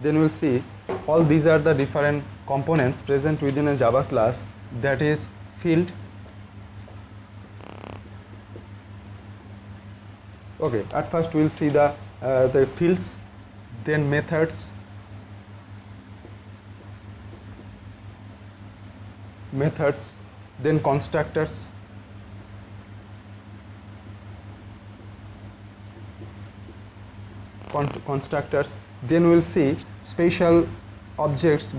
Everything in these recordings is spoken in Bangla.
then we'll see all these are the different components present within a Java class, that is field. Okay, at first we'll see the fields, then methods, then constructors, then we'll see special objects,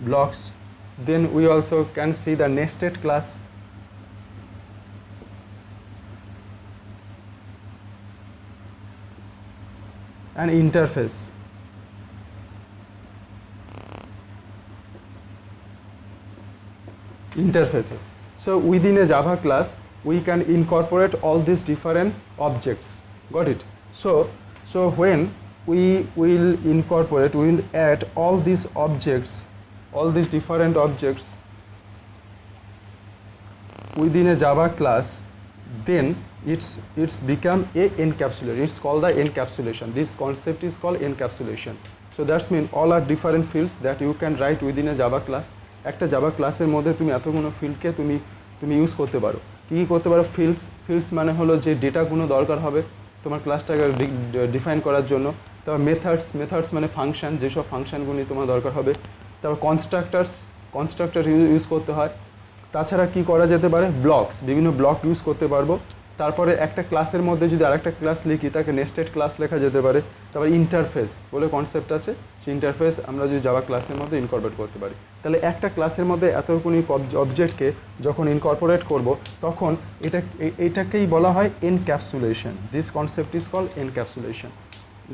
blocks, then we also can see the nested class, and interfaces. So within a Java class we can incorporate all these different objects. Got it? So when we will incorporate, we will add all these objects, all these different objects within a Java class, then it's become a encapsulation. It's called the encapsulation. This concept is called encapsulation. So that's mean all are different fields that you can write within a Java class. একটা জাভা ক্লাসের মধ্যে তুমি এতগুলো ফিল্ডকে তুমি ইউজ করতে পারো। কী করতে পারো? ফিল্ডস মানে হলো যে ডেটাগুলো দরকার হবে তোমার ক্লাসটাকে ডিফাইন করার জন্য। তারপর মেথডস মানে ফাংশন, যেসব ফাংশনগুলি তোমার দরকার হবে। তারপর কনস্ট্রাক্টর ইউজ করতে হয়। তাছাড়া কি করা যেতে পারে? ব্লকস, বিভিন্ন ব্লক ইউজ করতে পারবো। তারপরে একটা ক্লাসের মধ্যে যদি আরেকটা ক্লাস লিখি তাকে নেস্টেড ক্লাস লেখা যেতে পারে। তারপর ইন্টারফেস বলে কনসেপ্ট আছে, সেই ইন্টারফেস আমরা যদি জাভা ক্লাসের মধ্যে ইনকর্পোরেট করতে পারি, তাহলে একটা ক্লাসের মধ্যে এতগুলি অবজেক্টকে যখন ইনকর্পোরেট করব তখন এটাকেই বলা হয় encapsulation. This concept is called encapsulation.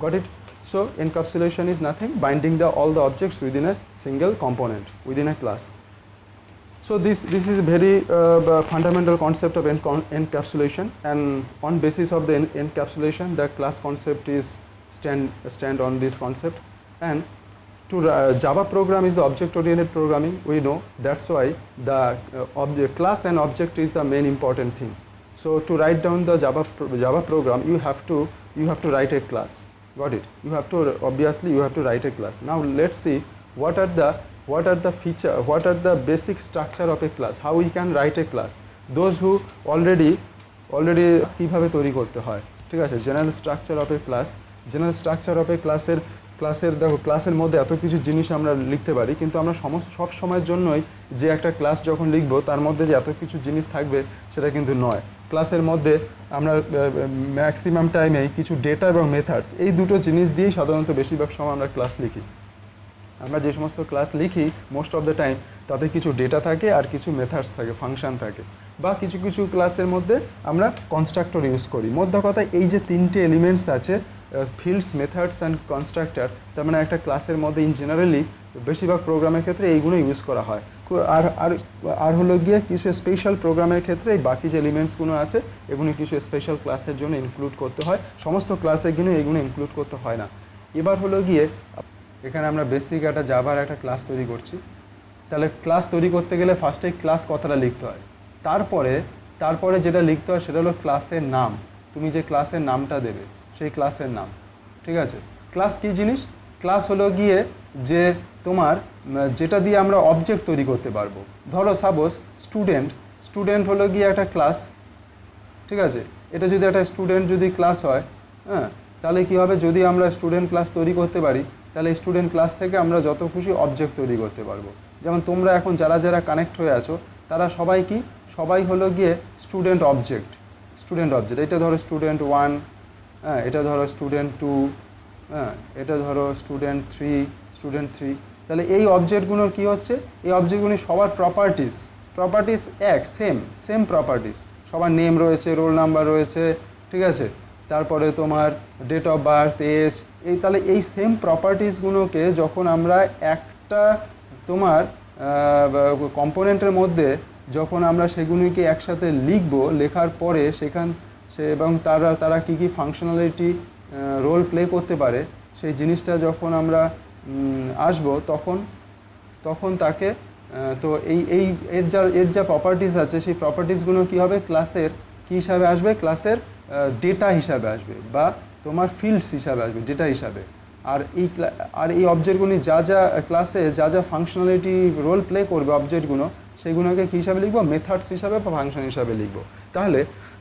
Got it? So encapsulation is nothing binding all the objects within a single component within a class. So this is very fundamental concept of encapsulation, and on basis of the encapsulation the class concept is stand on this concept. And to Java program is the object oriented programming, we know. That's why the class and object is the main important thing. So to write down the Java program you have to write a class. Got it? Obviously you have to write a class. Now let's see what are the feature, what are the basic structure of a class, how we can write a class. Those who already কিভাবে তৈরি করতে হয়, ঠিক আছে? জেনারেল স্ট্রাকচার অফ এ ক্লাসের দেখো, ক্লাসের মধ্যে এত কিছু জিনিস আমরা লিখতে পারি, কিন্তু আমরা সব সময়ের জন্যই যে একটা ক্লাস যখন লিখবো তার মধ্যে যে এত কিছু জিনিস থাকবে সেটা কিন্তু নয়। ক্লাসের মধ্যে আমরা ম্যাক্সিমাম টাইমেই কিছু ডেটা এবং মেথডস, এই দুটো জিনিস দিয়েই সাধারণত বেশিরভাগ সময় আমরা ক্লাস লিখি। আমরা যে সমস্ত ক্লাস লিখি মোস্ট অফ দ্য টাইম তাতে কিছু ডেটা থাকে আর কিছু মেথডস থাকে, ফাংশন থাকে, বা কিছু ক্লাসের মধ্যে আমরা কনস্ট্রাক্টর ইউজ করি। মোদ্দা কথা এই যে তিনটে এলিমেন্টস আছে, ফিল্ডস, মেথডস অ্যান্ড কনস্ট্রাক্টর, তার মানে একটা ক্লাসের মধ্যে ইন জেনারেলি বেশিরভাগ প্রোগ্রামের ক্ষেত্রে এইগুলো ইউজ করা হয়। আর হলো গিয়ে কিছু স্পেশাল প্রোগ্রামের ক্ষেত্রে এই বাকি যে এলিমেন্টসগুলো আছে এগুলো কিছু স্পেশাল ক্লাসের জন্য ইনক্লুড করতে হয়, সমস্ত ক্লাসে কিন্তু এগুলো ইনক্লুড করতে হয় না। এবার হলো গিয়ে এখানে আমরা বেসিক একটা জাভার একটা ক্লাস তৈরি করছি। তাহলে ক্লাস তৈরি করতে গেলে ফার্স্টে ক্লাস কথাটা লিখতে হয়, তারপরে যেটা লিখতে হয় সেটা হলো ক্লাসের নাম। তুমি যে ক্লাসের নামটা দেবে সেই ক্লাসের নাম, ঠিক আছে? ক্লাস কী জিনিস? ক্লাস হলো গিয়ে যে তোমার যেটা দিয়ে আমরা অবজেক্ট তৈরি করতে পারবো। ধরো সাপোজ স্টুডেন্ট হলো গিয়ে একটা ক্লাস, ঠিক আছে? এটা যদি একটা স্টুডেন্ট যদি ক্লাস হয়, হ্যাঁ, তাহলে কী হবে? যদি আমরা স্টুডেন্ট ক্লাস তৈরি করতে পারি তাহলে স্টুডেন্ট ক্লাস থেকে আমরা যত খুশি অবজেক্ট তৈরি করতে পারবো। যেমন তোমরা এখন যারা কানেক্ট হয়ে আছো তারা সবাই হলো গিয়ে স্টুডেন্ট অবজেক্ট। এটা ধরো স্টুডেন্ট 1, হ্যাঁ, এটা ধরো স্টুডেন্ট 2, হ্যাঁ, এটা ধরো স্টুডেন্ট 3। তাহলে এই অবজেক্টগুলোর কী হচ্ছে? এই অবজেক্টগুলি সবার প্রপার্টিস এক, সেম প্রপার্টিস, সবার নেম রয়েছে, রোল নাম্বার রয়েছে, ঠিক আছে? তারপরে তোমার ডেট অফ বার্থ, এজ, তাহলে এই সেম প্রপার্টিসগুলোকে যখন আমরা একটা তোমার কম্পোনেন্টের মধ্যে যখন আমরা সেগুলিকে একসাথে লেখার পরে এবং তারা কী ফাংশনালিটি রোল প্লে করতে পারে সেই জিনিসটা যখন আমরা আসবো তখন তাকে তো এর যা প্রপার্টিস আছে সেই প্রপার্টিসগুলো কী হবে? ক্লাসের কী হিসাবে আসবে? ক্লাসের ডেটা হিসাবে আসবে, বা তোমার ফিল্ডস হিসাবে আসবে, ডেটা হিসাবে। আর এই অবজেক্টগুলি যা যা ক্লাসে যা যা ফাংশনালিটি রোল প্লে করবে অবজেক্টগুলো সেইগুলোকে কী হিসাবে লিখবো, মেথডস হিসাবে বা ফাংশন হিসাবে লিখবো।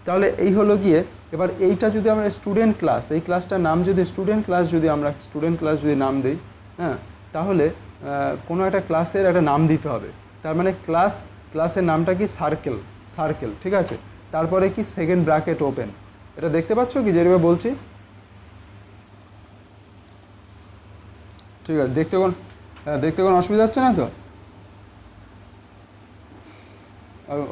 তাহলে এই হলো গিয়ে এবার এইটা যদি আমরা স্টুডেন্ট ক্লাস, এই ক্লাসটার নাম যদি স্টুডেন্ট ক্লাস যদি নাম দিই, হ্যাঁ, তাহলে কোনো একটা ক্লাসের একটা নাম দিতে হবে। তার মানে ক্লাসের নামটা কি সার্কেল, ঠিক আছে। তারপরে কি সেকেন্ড ব্র্যাকেট ওপেন, এটা দেখতে পাচ্ছ কি যেভাবে বলছি, ঠিক আছে। দেখতে কোনো অসুবিধা হচ্ছে না তো?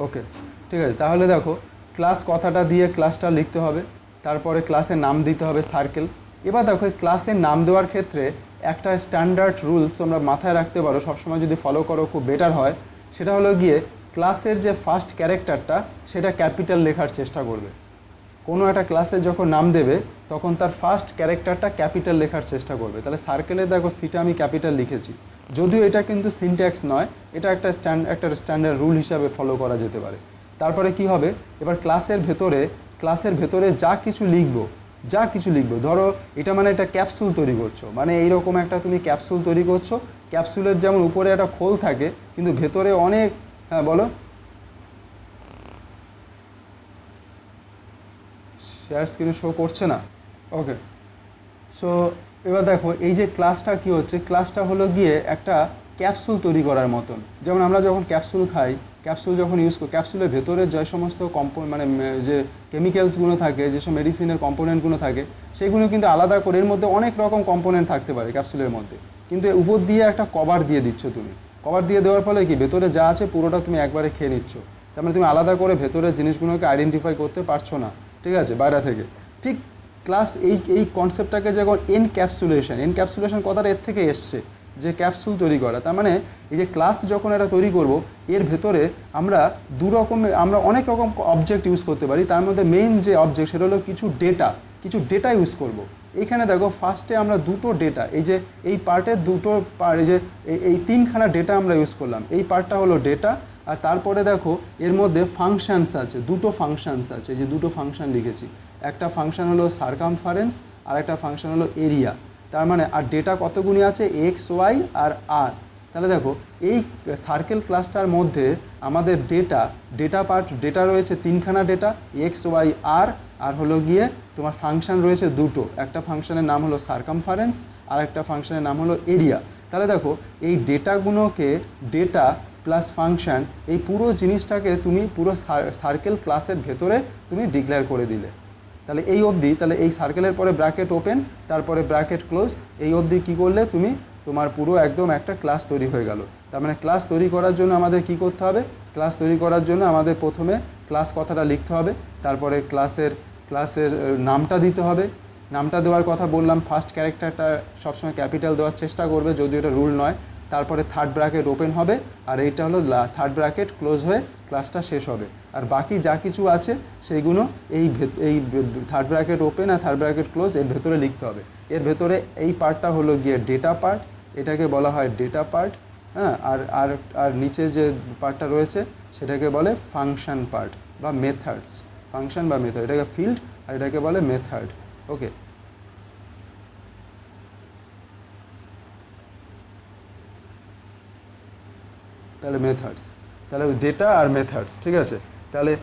ওকে, ঠিক আছে। তাহলে দেখো ক্লাস কথাটা দিয়ে ক্লাসটা লিখতে হবে, তারপরে ক্লাসের নাম দিতে হবে সার্কেল। এবার দেখো ক্লাসের নাম দেওয়ার ক্ষেত্রে একটা স্ট্যান্ডার্ড রুল তোমরা মাথায় রাখতে পারো, সবসময় যদি ফলো করো খুব বেটার হয়। সেটা হলো গিয়ে ক্লাসের যে ফার্স্ট ক্যারেক্টারটা সেটা ক্যাপিটাল লেখার চেষ্টা করবে। কোনো একটা ক্লাসে যখন নাম দেবে তখন তার ফার্স্ট ক্যারেক্টারটা ক্যাপিটাল লেখার চেষ্টা করবে। তাহলে সার্কেলে দেখো সিটা আমি ক্যাপিটাল লিখেছি, যদিও এটা কিন্তু সিনট্যাক্স নয়, এটা একটা স্ট্যান্ডার্ড রুল হিসাবে ফলো করা যেতে পারে। তারপরে কি হবে, এবার ক্লাসের ভেতরে যা কিছু লিখবো, ধরো এটা মানে একটা ক্যাপসুল তৈরি করছো, মানে এইরকম একটা তুমি ক্যাপসুল তৈরি করছো। ক্যাপসুলের যেমন উপরে একটা খোল থাকে কিন্তু ভেতরে অনেক, হ্যাঁ বলো, শেয়ার স্ক্রিনে শো করছে না, ওকে। সো এবার দেখো এই যে ক্লাসটা কি হচ্ছে, ক্লাসটা হলো গিয়ে একটা ক্যাপসুল তৈরি করার মতন। যেমন আমরা যখন ক্যাপসুল খাই, ক্যাপসুল যখন ইউজ করি, ক্যাপসুলের ভেতরে যে সমস্ত যে কেমিক্যালসগুলো থাকে, যেসব মেডিসিনের কম্পোনেন্টগুলো থাকে, সেগুলো কিন্তু আলাদা করে, এর মধ্যে অনেক রকম কম্পোনেন্ট থাকতে পারে ক্যাপসুলের মধ্যে, কিন্তু উপর দিয়ে একটা কভার দিয়ে দিচ্ছ তুমি। কভার দিয়ে দেওয়ার ফলে কি ভেতরে যা আছে পুরোটা তুমি একবারে খেয়ে নিচ্ছ, তার মানে তুমি আলাদা করে ভেতরের জিনিসগুলোকে আইডেন্টিফাই করতে পারছো না, ঠিক আছে, বাইরে থেকে। ঠিক ক্লাস এই কনসেপ্টটাকে যখন এনক্যাপসুলেশন কথাটা এর থেকে এসছে, যে ক্যাপসুল তৈরি করা। তার মানে এই যে ক্লাস যখন এটা তৈরি করব, এর ভেতরে আমরা অনেক রকম অবজেক্ট ইউজ করতে পারি। তার মধ্যে মেইন যে অবজেক্ট সেটা হলো কিছু ডেটা ইউজ করব। এইখানে দেখো ফার্স্টে আমরা দুটো ডেটা, এই পার্টের এই তিনখানা ডেটা আমরা ইউজ করলাম। এই পার্টটা হলো ডেটা, আর তারপরে দেখো এর মধ্যে ফাংশনস আছে, দুটো ফাংশনস আছে, যে দুটো ফাংশন লিখেছি। একটা ফাংশন হলো সার্কামফারেন্স আর একটা ফাংশন হলো এরিয়া। তার মানে আর ডেটা কতগুলি আছে, এক্স, ওয়াই আর আর। তাহলে দেখো এই সার্কেল ক্লাসটার মধ্যে আমাদের ডেটা রয়েছে তিনখানা ডেটা, এক্স, ওয়াই, আর হলো গিয়ে তোমার ফাংশন রয়েছে দুটো। একটা ফাংশনের নাম হলো সার্কামফারেন্স আর একটা ফাংশনের নাম হলো এরিয়া। তাহলে দেখো এই ডেটাগুলোকে, ডেটা প্লাস ফাংশন, এই পুরো জিনিসটাকে তুমি পুরো সার্কেল ক্লাসের ভেতরে তুমি ডিক্লেয়ার করে দিলে। তাহলে এই অবধি, তাহলে এই সার্কেলের পরে ব্র্যাকেট ওপেন, তারপরে ব্র্যাকেট ক্লোজ, এই অবধি কী করলে তুমি তোমার পুরো একদম একটা ক্লাস তৈরি হয়ে গেল। তার মানে ক্লাস তৈরি করার জন্য আমাদের কি করতে হবে, ক্লাস তৈরি করার জন্য আমাদের প্রথমে ক্লাস কথাটা লিখতে হবে, তারপরে ক্লাসের নামটা দিতে হবে। নামটা দেওয়ার কথা বললাম, ফার্স্ট ক্যারেক্টারটা সবসময় ক্যাপিটাল দেওয়ার চেষ্টা করবে, যদিও এটা রুল নয়। তারপরে থার্ড ব্র্যাকেট ওপেন হবে, আর এইটা হলো থার্ড ব্র্যাকেট ক্লোজ হয়ে ক্লাসটা শেষ হবে। আর বাকি যা কিছু আছে সেইগুলো এই থার্ড ব্র্যাকেট ওপেন আর থার্ড ব্র্যাকেট ক্লোজ এর ভেতরে লিখতে হবে। এর ভেতরে এই পার্টটা হলো গিয়ে ডেটা পার্ট, এটাকে বলা হয় ডেটা পার্ট, হ্যাঁ। আর নিচে যে পার্টটা রয়েছে সেটাকে বলে ফাংশন পার্ট বা মেথডস, ফাংশন বা মেথড, এটাকে ফিল্ড আর এটাকে বলে মেথড, ওকে। তাহলে মেথডস, তাহলে ডেটা আর মেথডস, ঠিক আছে। তাহলে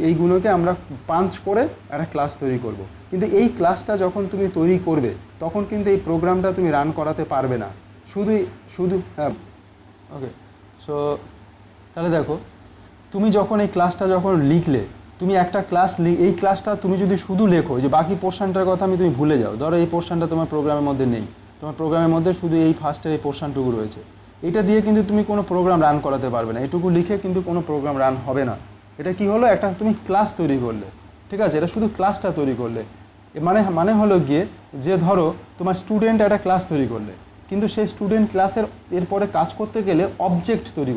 এইগুলোকে আমরা পাঞ্চ করে একটা ক্লাস তৈরি করব। কিন্তু এই ক্লাসটা যখন তুমি তৈরি করবে তখন কিন্তু এই প্রোগ্রামটা তুমি রান করাতে পারবে না, শুধু হ্যাঁ, ওকে। সো তাহলে দেখো তুমি যখন এই ক্লাসটা যখন লিখলে, তুমি একটা এই ক্লাসটা তুমি যদি শুধু লেখো, যে বাকি পোর্শনটার কথা তুমি ভুলে যাও, ধরো এই পোর্শনটা তোমার প্রোগ্রামের মধ্যে নেই, তোমার প্রোগ্রামের মধ্যে শুধু এই ফার্স্টের এই পোর্শনটুকু রয়েছে, এটা দিয়ে কিন্তু তুমি কোনো প্রোগ্রাম রান করাতে পারবে না। এটুকু লিখে কিন্তু কোনো প্রোগ্রাম রান হবে না। এটা কি হলো, একটা তুমি ক্লাস তৈরি করলে, ঠিক আছে, এটা শুধু ক্লাসটা তৈরি করলে। মানে হলো গিয়ে যে ধরো তোমার স্টুডেন্ট একটা ক্লাস তৈরি করলে, কিন্তু সেই স্টুডেন্ট ক্লাসের এরপরে কাজ করতে গেলে অবজেক্ট তৈরি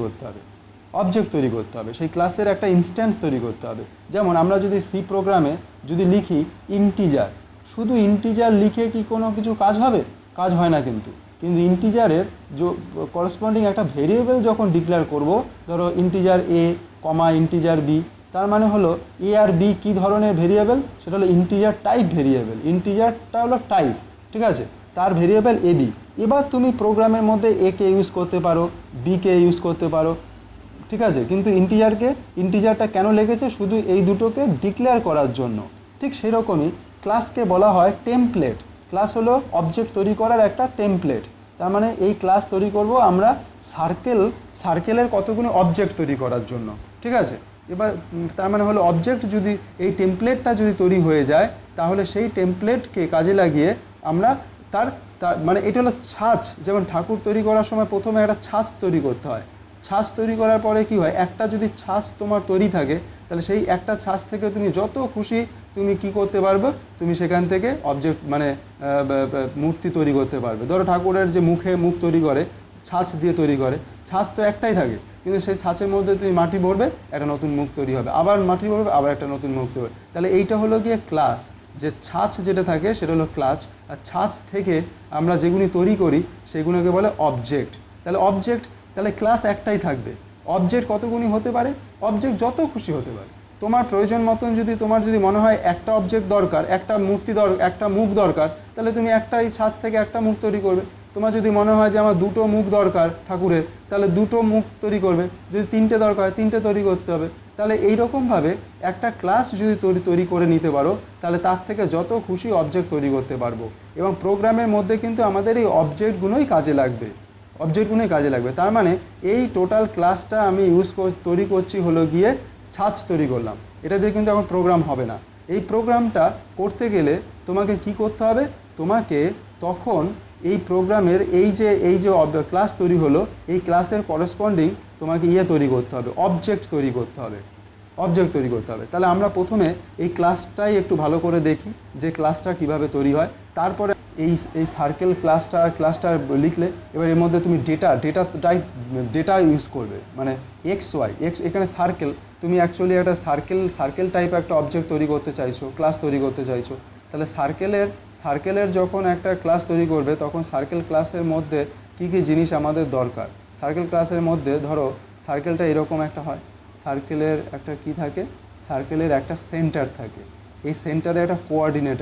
করতে হবে, সেই ক্লাসের একটা ইনস্ট্যান্স তৈরি করতে হবে। যেমন আমরা যদি সি প্রোগ্রামে যদি লিখি ইন্টিজার, শুধু ইন্টিজার লিখে কি কোনো কিছু কাজ হবে? কাজ হয় না। কিন্তু ইন্টিজারের যে করসপন্ডিং একটা ভেরিয়েবল যখন ডিক্লেয়ার করব, ধরো ইন্টিজার এ কমা ইন্টিজার বি, তার মানে হলো এ আর বি কী ধরনের ভেরিয়েবল, সেটা হলো ইন্টিজার টাইপ ভেরিয়েবল, ইন্টিজারটা হলো টাইপ, ঠিক আছে। তার ভেরিয়েবল এ বি। এবার তুমি প্রোগ্রামের মধ্যে এ কে ইউজ করতে পারো, বি কে ইউজ করতে পারো, ঠিক আছে। কিন্তু ইন্টিজারটা কেন লেগেছে? শুধু এই দুটোকে ডিক্লেয়ার করার জন্য। ঠিক সেরকমই ক্লাসকে বলা হয় টেমপ্লেট। ক্লাস হলো অবজেক্ট তৈরি করার একটা টেমপ্লেট। তার মানে এই ক্লাস তৈরি করব আমরা সার্কেলের কতগুলো অবজেক্ট তৈরি করার জন্য, ঠিক আছে। এবার তার মানে হলো অবজেক্ট যদি এই টেমপ্লেটটা যদি তৈরি হয়ে যায়, তাহলে সেই টেমপ্লেটকে কাজে লাগিয়ে আমরা তার মানে এটা হলো ছাঁচ। যেমন ঠাকুর তৈরি করার সময় প্রথমে একটা ছাঁচ তৈরি করতে হয়। ছাঁচ তৈরি করার পরে কি হয়, একটা যদি ছাঁচ তোমার তৈরি থাকে, তাহলে সেই একটা ছাঁচ থেকে তুমি যত খুশি তুমি কি করতে পারবে, তুমি সেখান থেকে অবজেক্ট মানে মূর্তি তৈরি করতে পারবে। ধরো ঠাকুরের যে মুখ তৈরি করে ছাঁচ দিয়ে তৈরি করে, ছাঁচ তো একটাই থাকে, কিন্তু সেই ছাঁচের মধ্যে তুমি মাটি ভরবে, একটা নতুন মুখ তৈরি হবে, আবার মাটি ভরবে, আবার একটা নতুন মুখ তৈরি হবে। তাহলে এইটা হলো গিয়ে ক্লাস। যে ছাঁচ যেটা থাকে সেটা হলো ক্লাস, আর ছাঁচ থেকে আমরা যেগুলি তৈরি করি সেগুলোকে বলে অবজেক্ট। তাহলে ক্লাস একটাই থাকবে। অবজেক্ট কতগুলি হতে পারে? অবজেক্ট যত খুশি হতে পারে। তোমার প্রয়োজন মতন তোমার যদি মনে হয় একটা অবজেক্ট দরকার, একটা একটা মুখ দরকার, তাহলে তুমি এই ছাঁচ থেকে একটা মুখ তৈরি করবে। তোমার যদি মনে হয় যে আমার দুটো মুখ দরকার ঠাকুরের, তাহলে দুটো মুখ তৈরি করবে। যদি তিনটে দরকার, তিনটে তৈরি করতে হবে। তাহলে এইরকমভাবে একটা ক্লাস যদি তৈরি করে নিতে পারো, তাহলে তার থেকে যত খুশি অবজেক্ট তৈরি করতে পারবো। এবং প্রোগ্রামের মধ্যে কিন্তু আমাদের এই অবজেক্টগুলোই কাজে লাগবে। তার মানে এই টোটাল ক্লাসটা আমি তৈরি করছি হলো গিয়ে ছাঁচ তৈরি করলাম। এটা দিয়ে কিন্তু এখন প্রোগ্রাম হবে না। এই প্রোগ্রামটা করতে গেলে তোমাকে কি করতে হবে? তোমাকে তখন এই প্রোগ্রামের এই যে ক্লাস তৈরি হলো, এই ক্লাসের করেসপন্ডিং তোমাকে তৈরি করতে হবে, অবজেক্ট তৈরি করতে হবে। তাহলে আমরা প্রথমে এই ক্লাসটাই একটু ভালো করে দেখি যে ক্লাসটা কিভাবে তৈরি হয়। তারপরে এই সার্কেল ক্লাসটা লিখলে এবার এর মধ্যে তুমি ডেটা ইউজ করবে, মানে এক্স এখানে সার্কেল, তুমি অ্যাকচুয়ালি একটা সার্কেল টাইপ একটা অবজেক্ট তৈরি করতে চাইছো, ক্লাস তৈরি করতে চাইছো। তাহলে সার্কেলের যখন একটা ক্লাস তৈরি করবে, তখন সার্কেল ক্লাসের মধ্যে কি কি জিনিস আমাদের দরকার? সার্কেল ক্লাসের মধ্যে ধরো সার্কেলটা এরকম একটা হয়। সার্কেলের একটা কি থাকে? সার্কেলের একটা সেন্টার থাকে। এই সেন্টারে একটা কোঅর্ডিনেট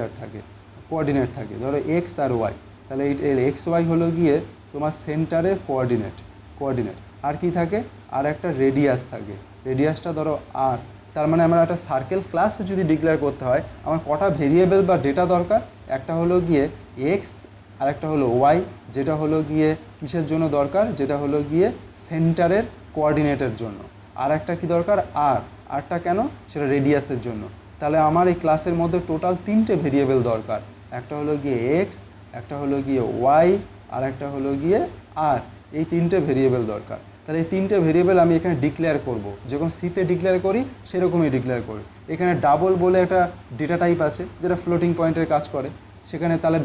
থাকে, ধরো এক্স আর ওয়াই। তাহলে এই এক্স ওয়াই হলো গিয়ে তোমার সেন্টারের কোঅর্ডিনেট। আর কি থাকে? আর একটা রেডিয়াস থাকে, রেডিয়াসটা ধরো আর। তার মানে আমার একটা সার্কেল ক্লাস যদি ডিক্লেয়ার করতে হয়, আমার কটা ভেরিয়েবল বা ডেটা দরকার? একটা হলো গিয়ে এক্স, আর একটা হলো ওয়াই, যেটা হলো গিয়ে কিসের জন্য দরকার? যেটা হলো গিয়ে সেন্টারের কোঅর্ডিনেটের জন্য। আর একটা কি দরকার? আরটা কেন? সেটা রেডিয়াসের জন্য। তাহলে আমার এই ক্লাসের মধ্যে টোটাল 3টে ভেরিয়েবল দরকার। একটা হলো গিয়ে এক্স, একটা হলো গিয়ে ওয়াই, আর একটা হলো গিয়ে আর। এই 3টে ভেরিয়েবল দরকার। তাহলে এই 3টে ভেরিয়েবল আমি এখানে ডিক্লেয়ার করব। যেরকম সিতে ডিক্লেয়ার করি সেরকমই ডিক্লেয়ার করি। এখানে ডাবল বলে একটা ডেটা টাইপ আছে যেটা ফ্লোটিং পয়েন্টের কাজ করে। সেখানে তাহলে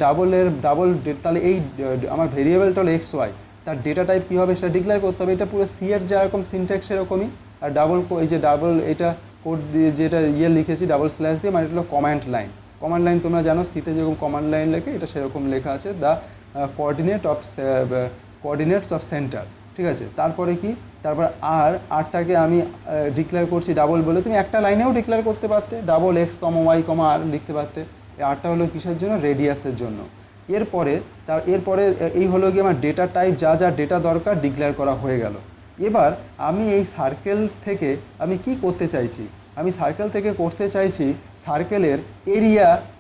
তাহলে এই আমার ভেরিয়েবলটা হলো এক্স ওয়াই, তার ডেটা টাইপ কী হবে সেটা ডিক্লেয়ার করতে হবে। এটা পুরো সি এর যেরকম সিনট্যাক্স সেরকমই। আর ডাবল এটা কোড দিয়ে যেটা লিখেছি ডাবল স্ল্যাশ দিয়ে, মানে এটা হলো কমান্ড লাইন। তোমরা জানো সিতে যেরকম কমান্ড লাইন লেখে, এটা সেরকম লেখা আছে, দ্য কোঅর্ডিনেটস অফ সেন্টার, ঠিক আছে। তারপরে আরটাকে আমি ডিক্লেয়ার করছি ডাবল বলে। তুমি একটা লাইনেও ডিক্লেয়ার করতে পারতে, ডাবল এক্স কমা ওয়াই কমা আর লিখতে পারতে। এই আরটা হলো কিসের জন্য? রেডিয়াসের জন্য। এরপরে এই হলো গিয়ে আমার ডেটা টাইপ, যা ডেটা দরকার ডিক্লেয়ার করা হয়ে গেল। এবার আমি এই সার্কেল থেকে আমি কি করতে চাইছি? আমি সার্কেল থেকে করতে চাইছি সার্কেলের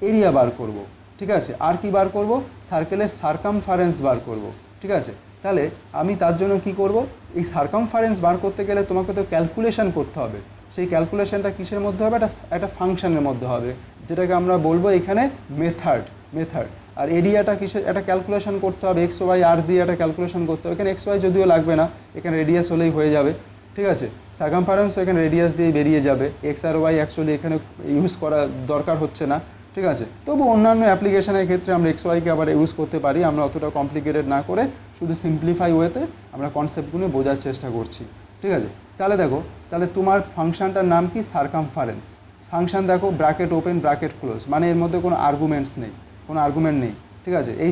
এরিয়া বার করব, ঠিক আছে। আর কি বার করব? সার্কেলের সার্কামফারেন্স বার করব, ঠিক আছে। তাহলে আমি তার জন্য কি করব? এই সার্কামফারেন্স বার করতে গেলে তোমাকে তো ক্যালকুলেশন করতে হবে। সেই ক্যালকুলেশনটা কিসের মধ্যে হবে? একটা ফাংশনের মধ্যে হবে, যেটাকে আমরা বলবো এখানে মেথড। আর এরিয়াটা কিসের? একটা ক্যালকুলেশন করতে হবে, এক্স ওয়াই আর দিয়ে একটা ক্যালকুলেশন করতে হবে। এখানে এক্স ওয়াই যদিও লাগবে না, এখানে রেডিয়াস হলেই হয়ে যাবে, ঠিক আছে। সার্কামফারেন্স এখানে রেডিয়াস দিয়ে বেরিয়ে যাবে, এক্স আর ওয়াই অ্যাকচুয়ালি এখানে ইউজ করা দরকার হচ্ছে না, ঠিক আছে। তবু অন্যান্য অ্যাপ্লিকেশনের ক্ষেত্রে আমরা এক্স ওয়াইকে আবার ইউজ করতে পারি। আমরা অতটা কমপ্লিকেটেড না করে শুধু সিম্পলিফাই ওয়েতে আমরা কনসেপ্টগুলো বোঝার চেষ্টা করছি, ঠিক আছে। তাহলে তোমার ফাংশনটার নাম কি? সার্কামফারেন্স। ফাংশন দেখো, ব্র্যাকেট ওপেন ব্র্যাকেট ক্লোজ, মানে এর মধ্যে কোনো আর্গুমেন্ট নেই, ঠিক আছে। এই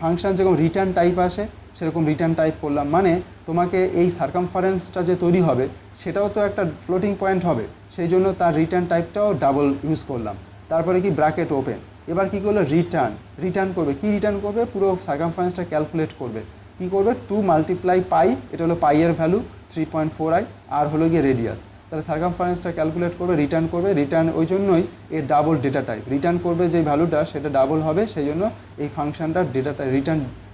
ফাংশন যেরকম রিটার্ন টাইপ আসে সেরকম রিটার্ন টাইপ করলাম, মানে তোমাকে এই সার্কামফারেন্সটা যে তৈরি হবে সেটাও তো একটা ফ্লোটিং পয়েন্ট হবে, সেই জন্য তার রিটার্ন টাইপটাও ডাবল ইউজ করলাম। তারপরে কি ব্র্যাকেট ওপেন, এবার কি করলো রিটার্ন করবে, কি রিটার্ন করবে, পুরো সার্কামফারেন্সটা ক্যালকুলেট করবে, কি করবে 2 মাল্টিপ্লাই পাই, এটা হলো পাইয়ের ভ্যালু 3.4i, আর হলো গিয়ে রেডিয়াস, তাহলে সার্কামফারেন্সটা ক্যালকুলেট করবে, রিটার্ন করবে, রিটার্ন ওই জন্যই এর ডাবল ডেটা টাইপ, রিটার্ন করবে যে ভ্যালুটা সেটা ডাবল হবে, সেই জন্য এই ফাংশনটার ডেটা